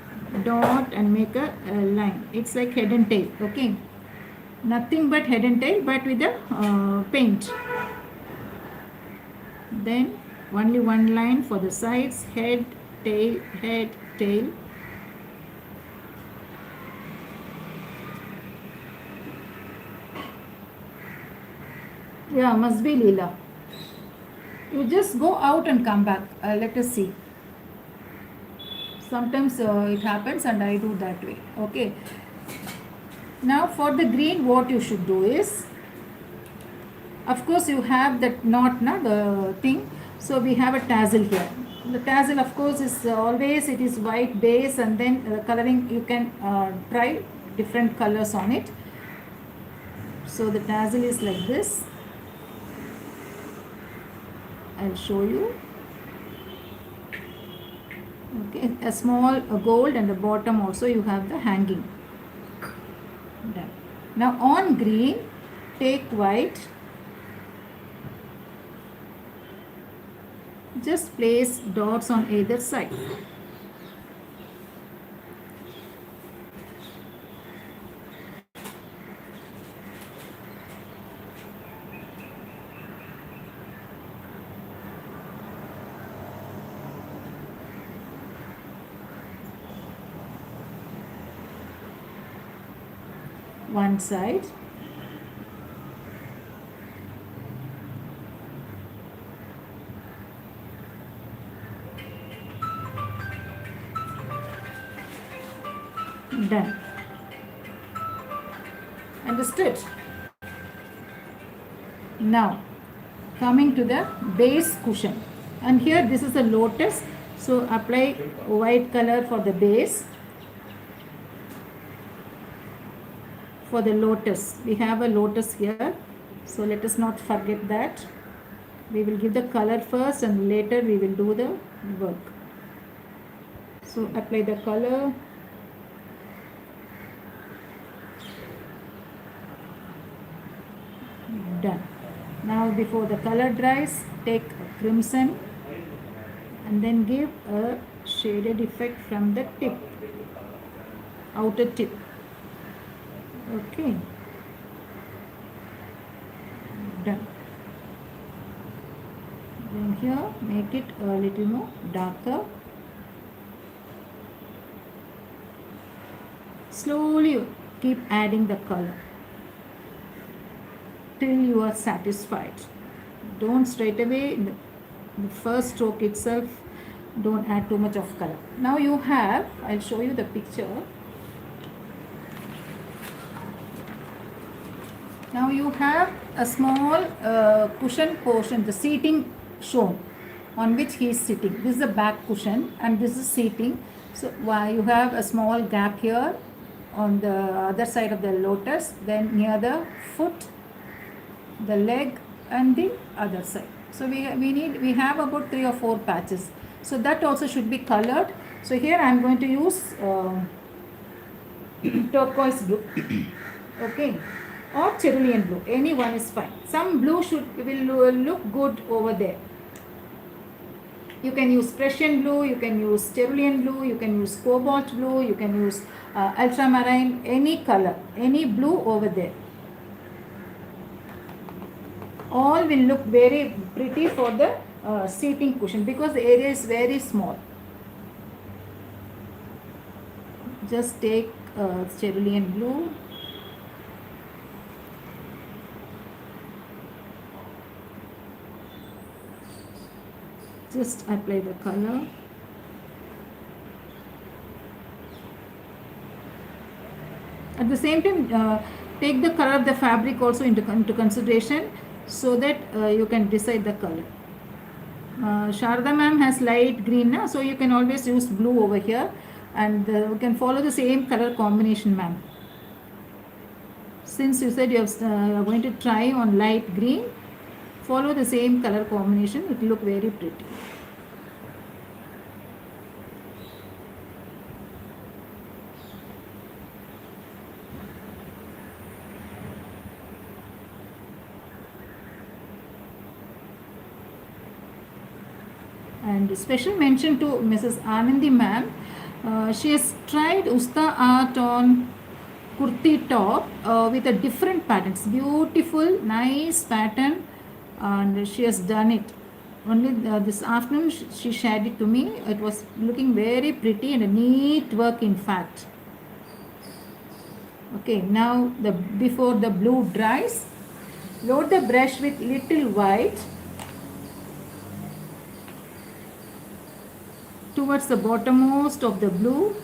dot and make a line. It's like head and tail. Okay, nothing but head and tail, but with the paint. Then only one line for the sides. Head, tail, head, tail. Yeah, must be Leela. You just go out and come back. Let us see. Sometimes it happens and I do that way. Okay. Now for the green, what you should do is, of course you have that knot, the thing. So we have a tassel here. The tassel, of course, is always, it is white base, and then coloring, you can try different colors on it. So the tassel is like this. I'll show you. Okay, a small gold, and the bottom also you have the hanging. Done. Now on green, take white. Just place dots on either side. One side. Done. Understood? Now coming to the base cushion, and here this is a lotus, so apply white color for the base. For the lotus, we have a lotus here, so let us not forget that. We will give the color first and later we will do the work. So apply the color. Done. Now before the color dries, take a crimson and then give a shaded effect from the tip, outer tip. Okay, done. Then here make it a little more darker. Slowly keep adding the color till you are satisfied. Don't straight away in the first stroke itself, don't add too much of color. Now you have, I'll show you the picture. Now you have a small cushion portion, the seating shown. on which he is sitting. This is the back cushion and this is seating. So you have a small gap here on the other side of the lotus, then near the foot, the leg and the other side. So we have about 3 or 4 patches. So that also should be colored. So here I am going to use turquoise blue. Okay, or cerulean blue, any one is fine. Some blue will look good over there. You can use Prussian blue, you can use cerulean blue, you can use cobalt blue, you can use ultramarine, any color, any blue over there. All will look very pretty for the seating cushion because the area is very small. Just take cerulean blue. Just apply the color. At the same time, take the color of the fabric also into consideration so that you can decide the color. Sharda ma'am has light green, so you can always use blue over here, and you can follow the same color combination, ma'am. Since you said you are going to try on light green, follow the same color combination, it will look very pretty. And special mention to Mrs. Anandi ma'am. She has tried Usta art on kurti top with a different pattern. It's beautiful, nice pattern, and she has done it. Only this afternoon she shared it to me. It was looking very pretty and a neat work in fact. Okay, now before the blue dries, load the brush with little white towards the bottommost of the blue.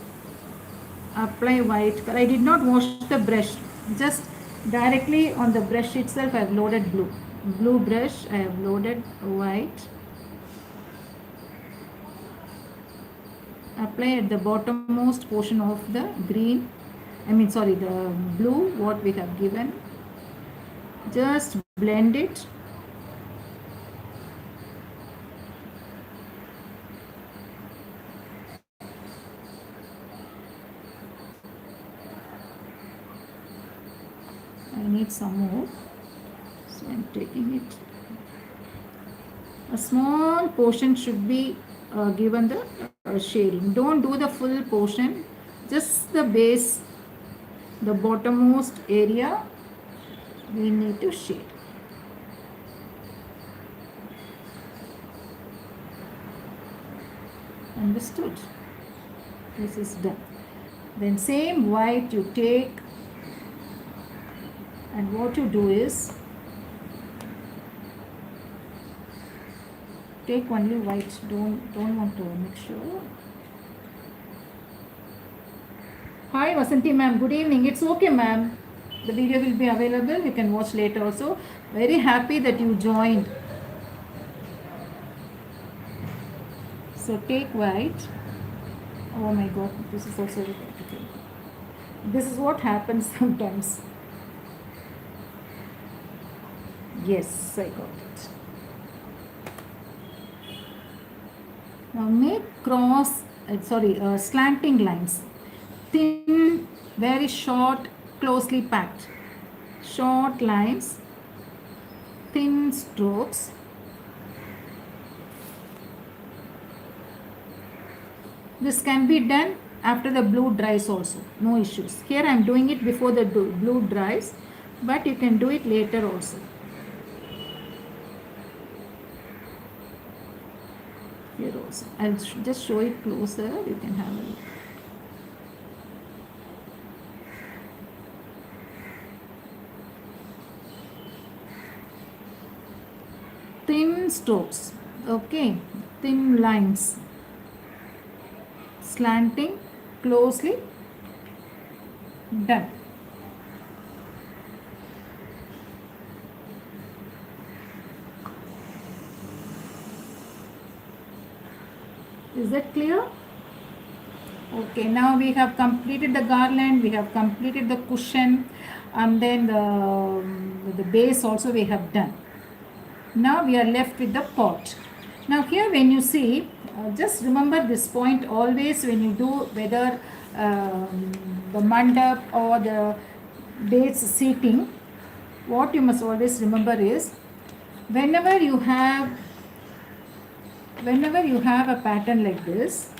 Apply white color. I did not wash the brush, just directly on the brush itself I have loaded blue brush. I have loaded white. Apply at the bottommost portion of the green, the blue what we have given. Just blend it. I need some more, so I am taking it. A small portion should be given the shading. Don't do the full portion, just the base, the bottommost area we need to shade. Understood? This is done. Then same white you take, and what you do is take only white. Don't want to mix sure. Hi Vasanti ma'am, good evening. It's okay ma'am. The video will be available. You can watch later also. Very happy that you joined. So take white. Oh my god, this is also very difficult. This is what happens sometimes. Yes, I got it. Now make slanting lines. Thin, very short, closely packed. Short lines, thin strokes. This can be done after the blue dries also, no issues. Here I am doing it before the blue dries, but you can do it later also. Here also, I'll just show it closer, you can have a look. Thin strokes, okay, thin lines, slanting, closely, done. Is that clear? Okay, now we have completed the garland, we have completed the cushion, and then the base also we have done. Now we are left with the pot. Now here when you see, just remember this point always when you do, whether the mandap or the base seating, what you must always remember is, whenever you have a pattern like this,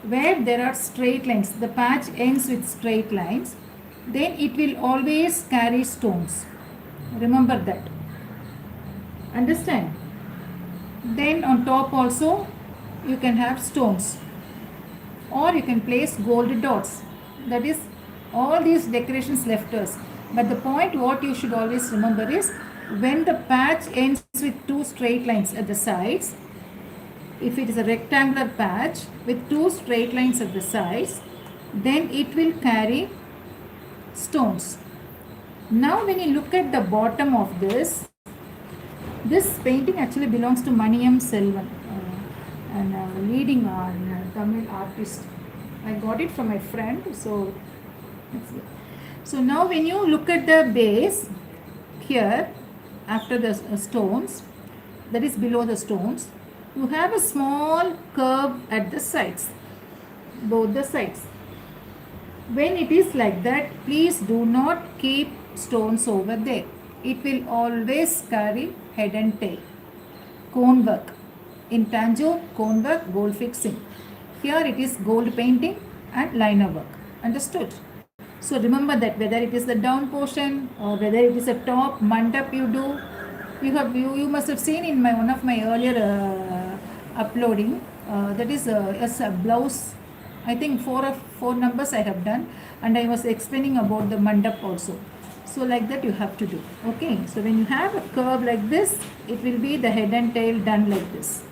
where there are straight lines, the patch ends with straight lines, then it will always carry stones. Remember that. Understand? Then on top also you can have stones, or you can place gold dots. That is, all these decorations left us. But the point what you should always remember is, when the patch ends with two straight lines at the sides, if it is a rectangular patch with two straight lines at the sides, then it will carry stones. Now when you look at the bottom of this painting actually belongs to Maniyam Selvan, and leading Tamil artist. I got it from my friend. So now when you look at the base here, after the stones, that is below the stones, you have a small curve at the sides, both the sides. When it is like that, please do not keep stones over there. It will always carry head and tail. Cone work. In Tanjore, cone work, gold fixing. Here it is gold painting and liner work. Understood? So remember that whether it is the down portion or whether it is a top mandap you do, you must have seen in one of my earlier uploading, that is a blouse. I think four numbers I have done, and I was explaining about the mandap also. So like that you have to do. Okay, so when you have a curve like this, it will be the head and tail done like this.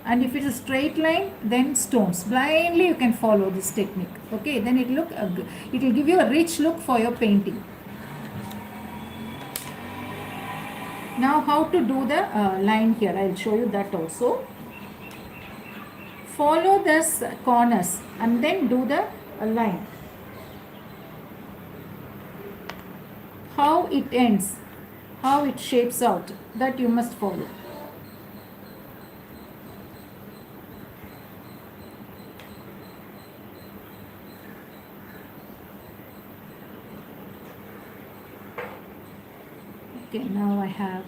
And if it is a straight line, then stones. Blindly you can follow this technique. Okay, then it will give you a rich look for your painting. Now how to do the line here, I will show you that also. Follow this corners and then do the line. How it ends, how it shapes out, that you must follow. Okay, now I have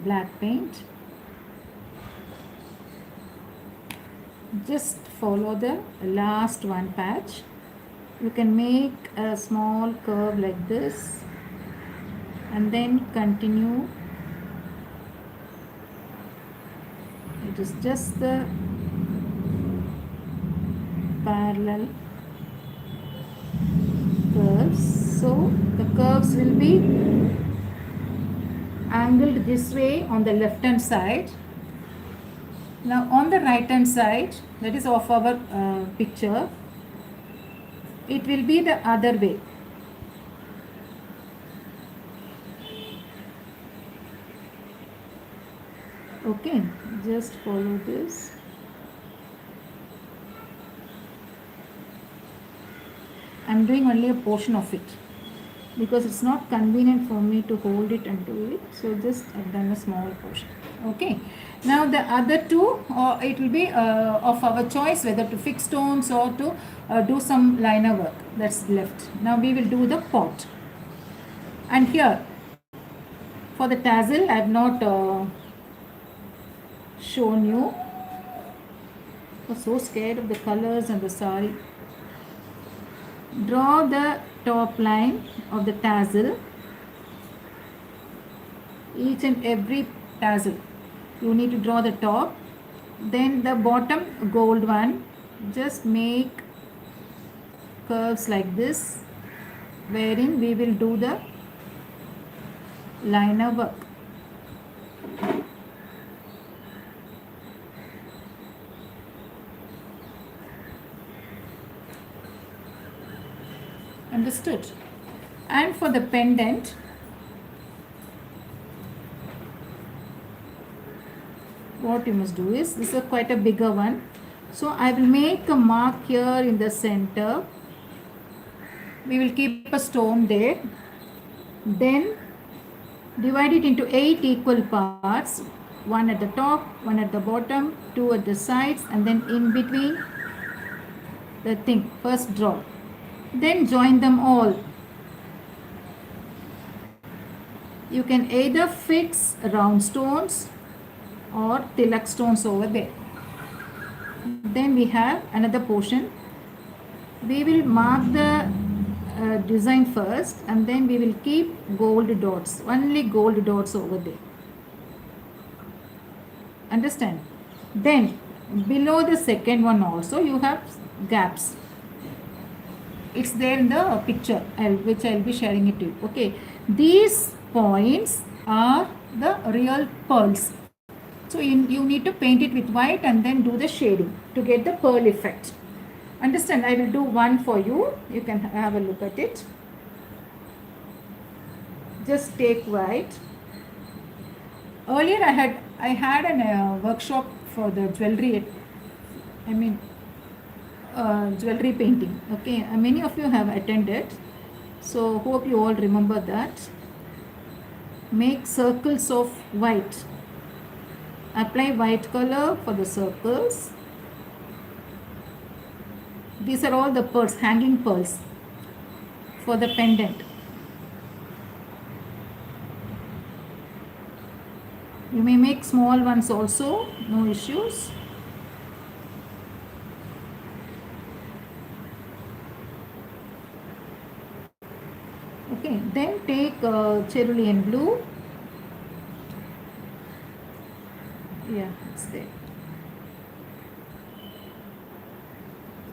black paint. Just follow the last one patch. You can make a small curve like this and then continue. It is just the parallel curves. So the curves will be angled this way on the left hand side. Now on the right hand side, that is of our picture, it will be the other way. Okay, just follow this. I am doing only a portion of it because it's not convenient for me to hold it and do it. So just I've done a small portion. Okay. Now the other two, it will be of our choice whether to fix stones or to do some liner work that's left. Now we will do the pot. And here for the tassel, I have not shown you. I was so scared of the colors and the saree. Draw the top line of the tassel, each and every tassel. You need to draw the top, then the bottom gold one. Just make curves like this, wherein we will do the liner work. Understood? And for the pendant, what you must do is, this is quite a bigger one. So I will make a mark here in the center. We will keep a stone there. Then divide it into 8 equal parts. One at the top, one at the bottom, 2 at the sides, and then in between the thing. First draw. Then join them all. You can either fix round stones or tilak stones over there. Then we have another portion. We will mark the design first, and then we will keep gold dots, only gold dots over there. Understand? Then below the second one also you have gaps. It's there in the picture, which I'll be sharing it to you. Okay, these points are the real pearls. So you need to paint it with white and then do the shading to get the pearl effect. Understand? I will do one for you. You can have a look at it. Just take white. Earlier I had a workshop for the jewelry. Jewelry painting. Okay, many of you have attended. So hope you all remember that. Make circles of white. Apply white color for the circles. These are all the pearls, hanging pearls for the pendant. You may make small ones also, no issues. Okay, then take cerulean blue. Yeah, it's there.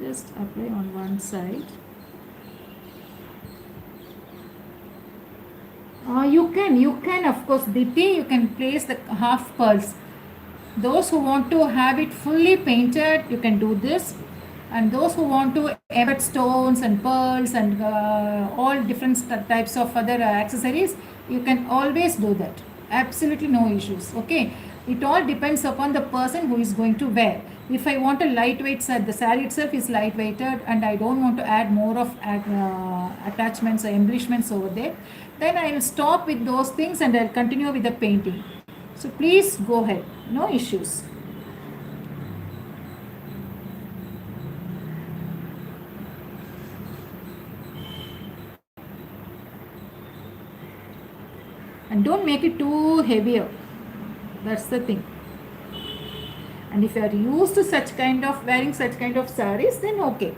Just apply on one side. You can of course, Diti, you can place the half pearls. Those who want to have it fully painted, you can do this. And those who want to embed stones and pearls and all different types of other accessories, you can always do that. Absolutely no issues. Okay, it all depends upon the person who is going to wear. If I want a lightweight set, the saree itself is lightweighted and I don't want to add more of attachments or embellishments over there, then I will stop with those things and I'll continue with the painting. So please go ahead, no issues. And don't make it too heavier. That's the thing. And if you are used to such kind of wearing such kind of sarees, then okay.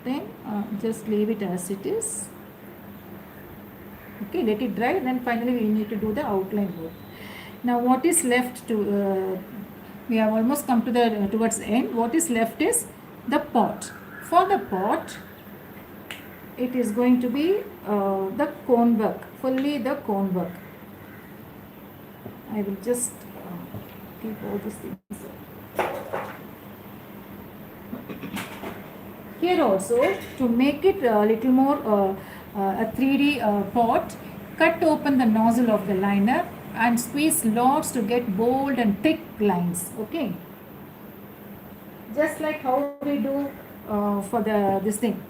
Then just leave it as it is. Okay, let it dry. Then finally we need to do the outline work. Now what is left to? We have almost come to the towards the end. What is left is the pot. For the pot, it is going to be the cone work, fully the cone work. I will just keep all these things. Here also, to make it a little more a 3D pot, cut open the nozzle of the liner and squeeze lots to get bold and thick lines. Okay, just like how we do for this thing,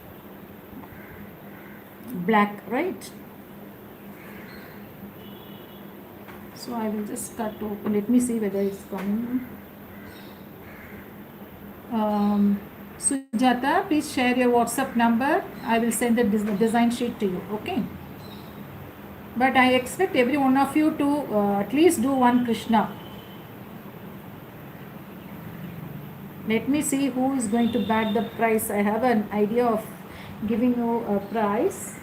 black, right? So I will just cut open. Let me see whether it's coming. Sujata, please share your WhatsApp number. I will send the design sheet to you. Okay. But I expect every one of you to at least do one Krishna. Let me see who is going to bat the price. I have an idea of giving you a prize.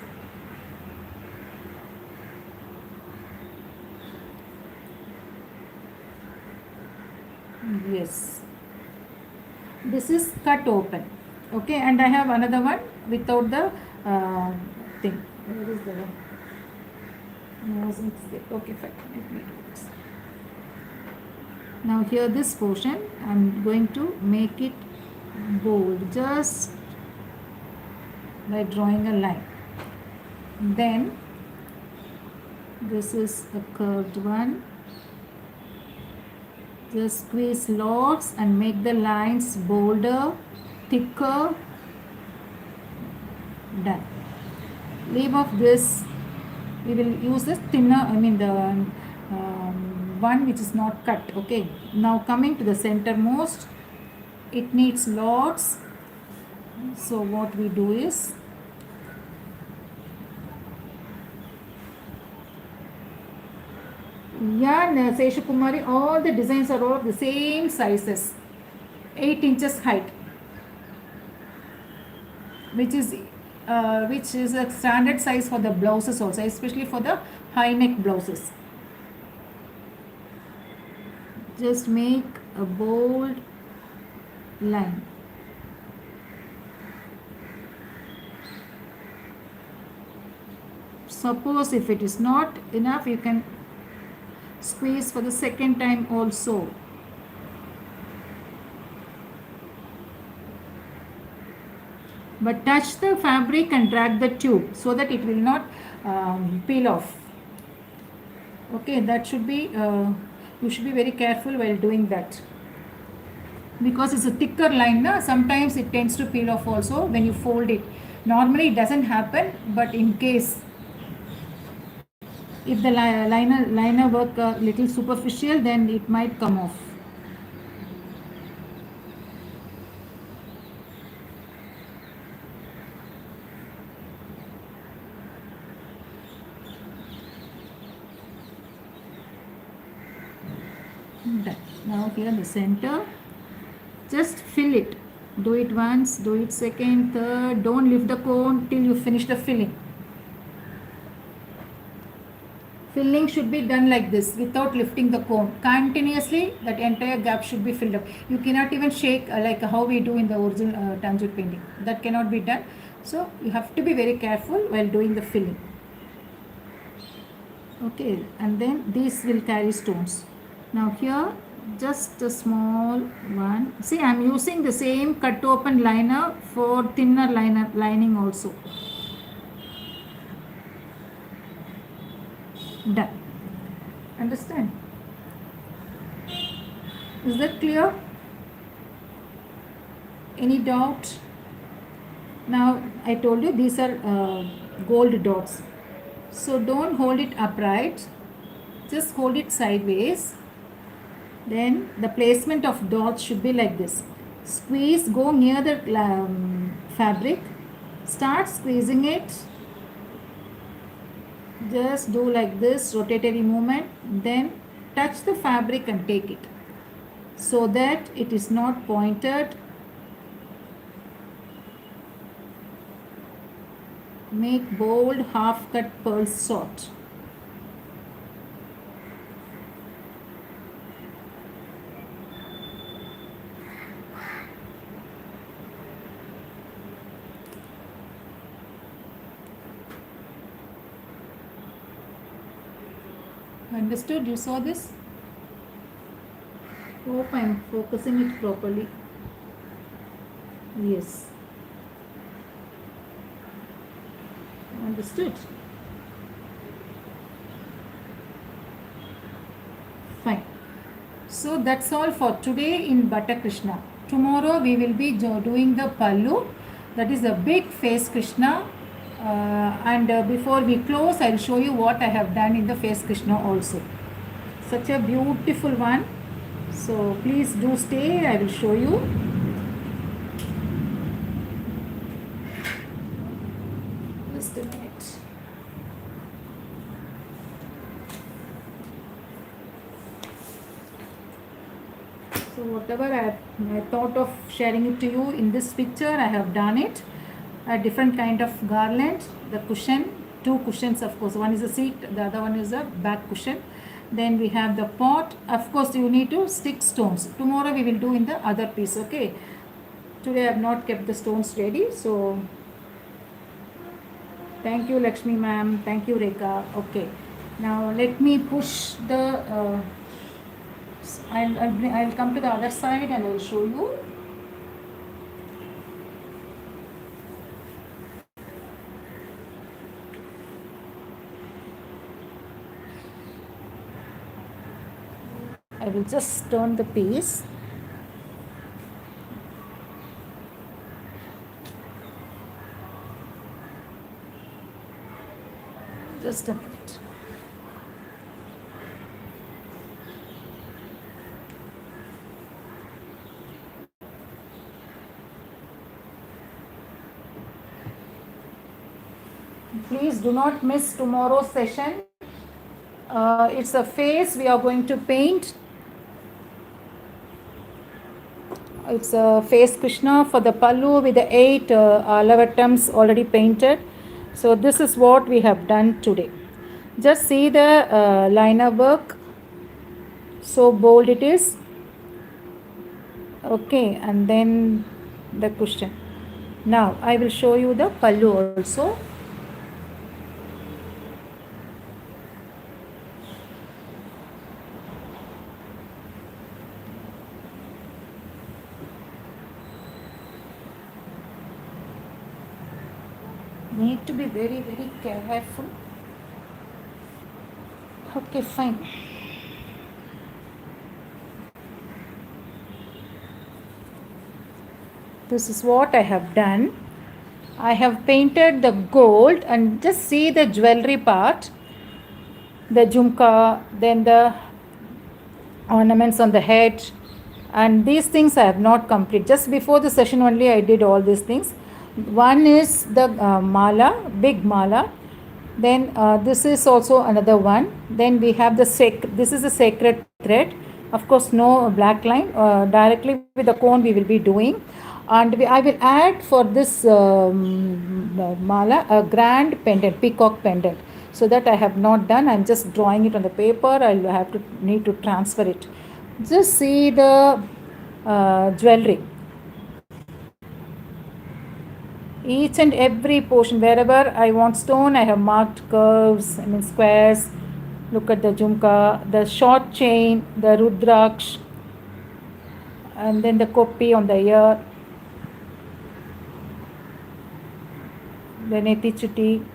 Yes. This is cut open. Okay, and I have another one without the thing. Where is the one? No, it's there. Okay, fine. Let me do this. Now here this portion, I am going to make it bold just by drawing a line. Then this is a curved one. Just squeeze lots and make the lines bolder, thicker. Done. Leave off this. We will use the thinner, the one which is not cut. Okay. Now coming to the centermost, it needs lots. So what we do is, yeah, Sesha Kumari, all the designs are all of the same sizes, 8 inches height, which is a standard size for the blouses also, especially for the high neck blouses. Just make a bold line. Suppose if it is not enough, you can squeeze for the second time also. But touch the fabric and drag the tube so that it will not peel off. Okay, that should be, you should be very careful while doing that. Because it's a thicker line, sometimes it tends to peel off also when you fold it. Normally it doesn't happen, but in case, if the liner work a little superficial, then it might come off. Done. Now here in the center, just fill it. Do it once, do it second, third. Don't lift the cone till you finish the filling. Filling should be done like this without lifting the cone. Continuously, that entire gap should be filled up. You cannot even shake like how we do in the original tanjore painting. That cannot be done. So you have to be very careful while doing the filling. Okay, and then these will carry stones. Now here, just a small one. See, I am using the same cut open liner for thinner lining also. Done. Understand? Is that clear? Any doubt? Now I told you these are gold dots. So don't hold it upright. Just hold it sideways. Then the placement of dots should be like this. Squeeze, go near the fabric. Start squeezing it. Just do like this, rotatory movement. Then touch the fabric and take it so that it is not pointed. Make bold half cut pearl sort. Understood? You saw this? Hope I am focusing it properly. Yes. Understood? Fine. So that's all for today in Bhatta Krishna. Tomorrow we will be doing the Pallu. That is a big face Krishna. And before we close, I will show you what I have done in the face Krishna also. Such a beautiful one. So please do stay. I will show you. Just a minute. So whatever I thought of sharing it to you in this picture, I have done it. A different kind of garland, the cushion, 2 cushions of course. One is a seat, the other one is a back cushion. Then we have the pot. Of course you need to stick stones. Tomorrow we will do in the other piece, okay. Today I have not kept the stones ready. So thank you Lakshmi ma'am, thank you Rekha. Okay, now let me push the I'll come to the other side and I'll show you. I will just turn the piece. Just a minute. Please do not miss tomorrow's session. It's a face we are going to paint. It's a face Krishna for the pallu with the 8 alavatams already painted. So this is what we have done today. Just see the liner work. So bold it is. Okay, and then the cushion. Now I will show you the pallu also. Need to be very, very careful. Okay, fine. This is what I have done. I have painted the gold and just see the jewelry part, the jhumka, then the ornaments on the head, and these things I have not completed. Just before the session only I did all these things. One is the mala, big mala. Then this is also another one. Then we have the this is a sacred thread. Of course, no black line. Directly with the cone we will be doing. And I will add for this mala a grand pendant, peacock pendant. So that I have not done. I am just drawing it on the paper. I will have to need to transfer it. Just see the jewelry. Each and every portion, wherever I want stone, I have marked curves, squares. Look at the jhumka, the short chain, the rudraksh, and then the koppi on the ear, the neti chutti,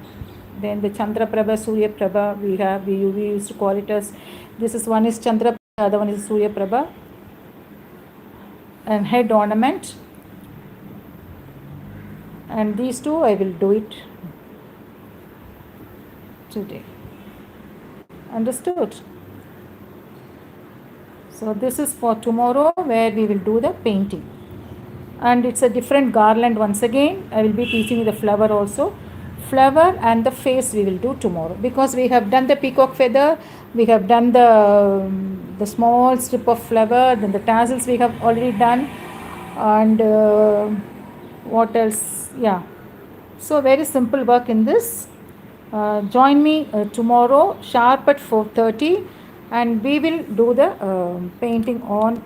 then the Chandra Prabha, Surya Prabha. We used to call it as, this is one is Chandra, the other one is Surya Prabha, and head ornament. And these two I will do it today. Understood? So this is for tomorrow where we will do the painting. And it's a different garland once again. I will be teaching the flower also. Flower and the face we will do tomorrow. Because we have done the peacock feather, we have done the small strip of flower, then the tassels we have already done. And what else? Yeah, so very simple work in this. Join me tomorrow sharp at 4:30 and we will do the painting on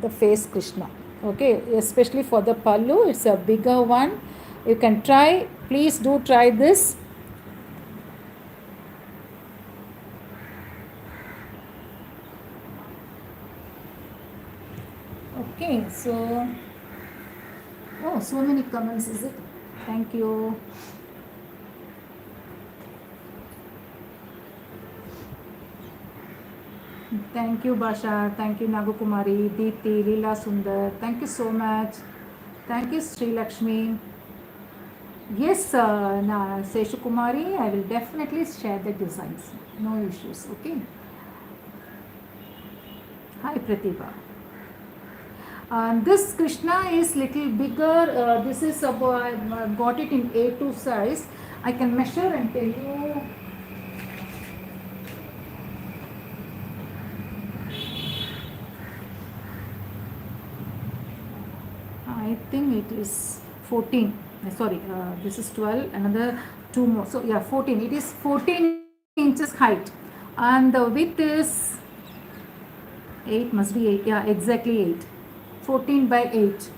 the face Krishna. Okay, especially for the pallu, it's a bigger one. You can try, please do try this. Okay, so so many comments, is it? Thank you. Thank you, Basha. Thank you, Nagukumari, Deepti, Leela Sundar. Thank you so much. Thank you, Sri Lakshmi. Yes, Seshu Kumari, I will definitely share the designs. No issues, okay? Hi, Pratibha. This Krishna is little bigger. This is about, I got it in A2 size. I can measure and tell you. I think it is 14. Sorry, this is 12. Another 2 more. So yeah, 14. It is 14 inches height, and the width is 8. Must be 8. Yeah, exactly 8. 14 by 8.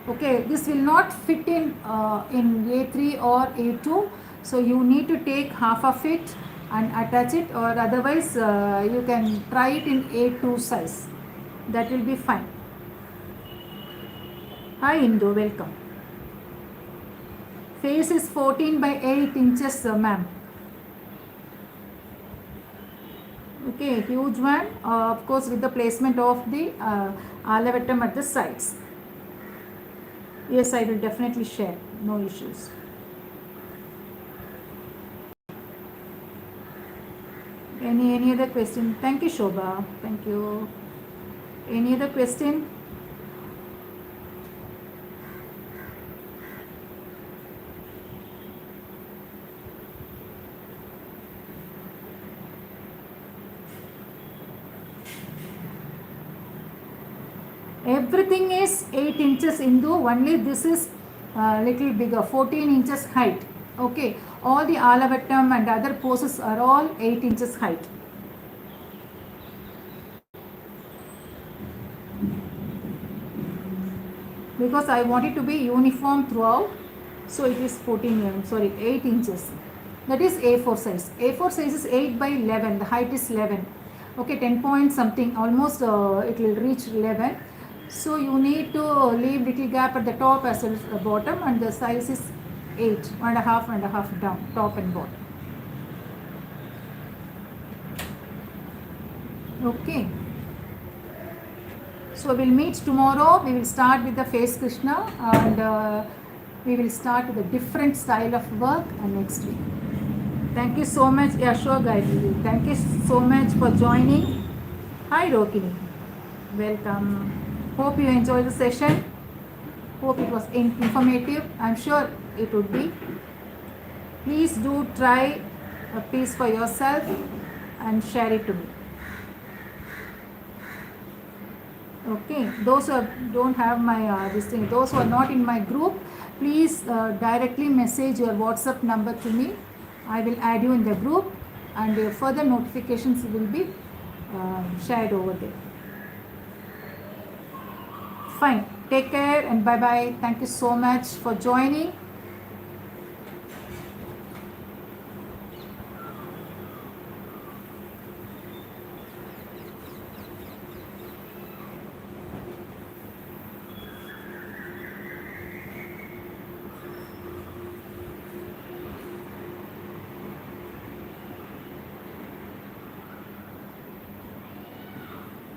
Okay, this will not fit in A3 or A2, so you need to take half of it and attach it, or otherwise you can try it in A2 size. That will be fine. Hi Indo, welcome. Face is 14 by 8 inches, ma'am. Okay, huge one, of course, with the placement of the alavattam at the sides. Yes, I will definitely share, no issues. Any other question? Thank you, Shobha. Thank you. Any other question? Everything is 8 inches Hindu, only this is little bigger, 14 inches height. Okay, all the alavattam and other poses are all 8 inches height. Because I want it to be uniform throughout, so it is 8 inches. That is A4 size. A4 size is 8 by 11, the height is 11. Okay, 10 point something, almost it will reach 11. So you need to leave little gap at the top as well as the bottom, and the size is 8, 1.5 down, top and bottom. Okay. So we'll meet tomorrow. We will start with the face Krishna, and we will start with a different style of work next week. Thank you so much. Yeah, sure, guys. Thank you so much for joining. Hi, Rokini. Welcome. Hope you enjoyed the session. Hope it was informative. I'm sure it would be. Please do try a piece for yourself and share it to me. Okay, those who don't have my this thing, those who are not in my group, please directly message your WhatsApp number to me. I will add you in the group, and your further notifications will be shared over there. Fine, take care and bye bye. Thank you so much for joining.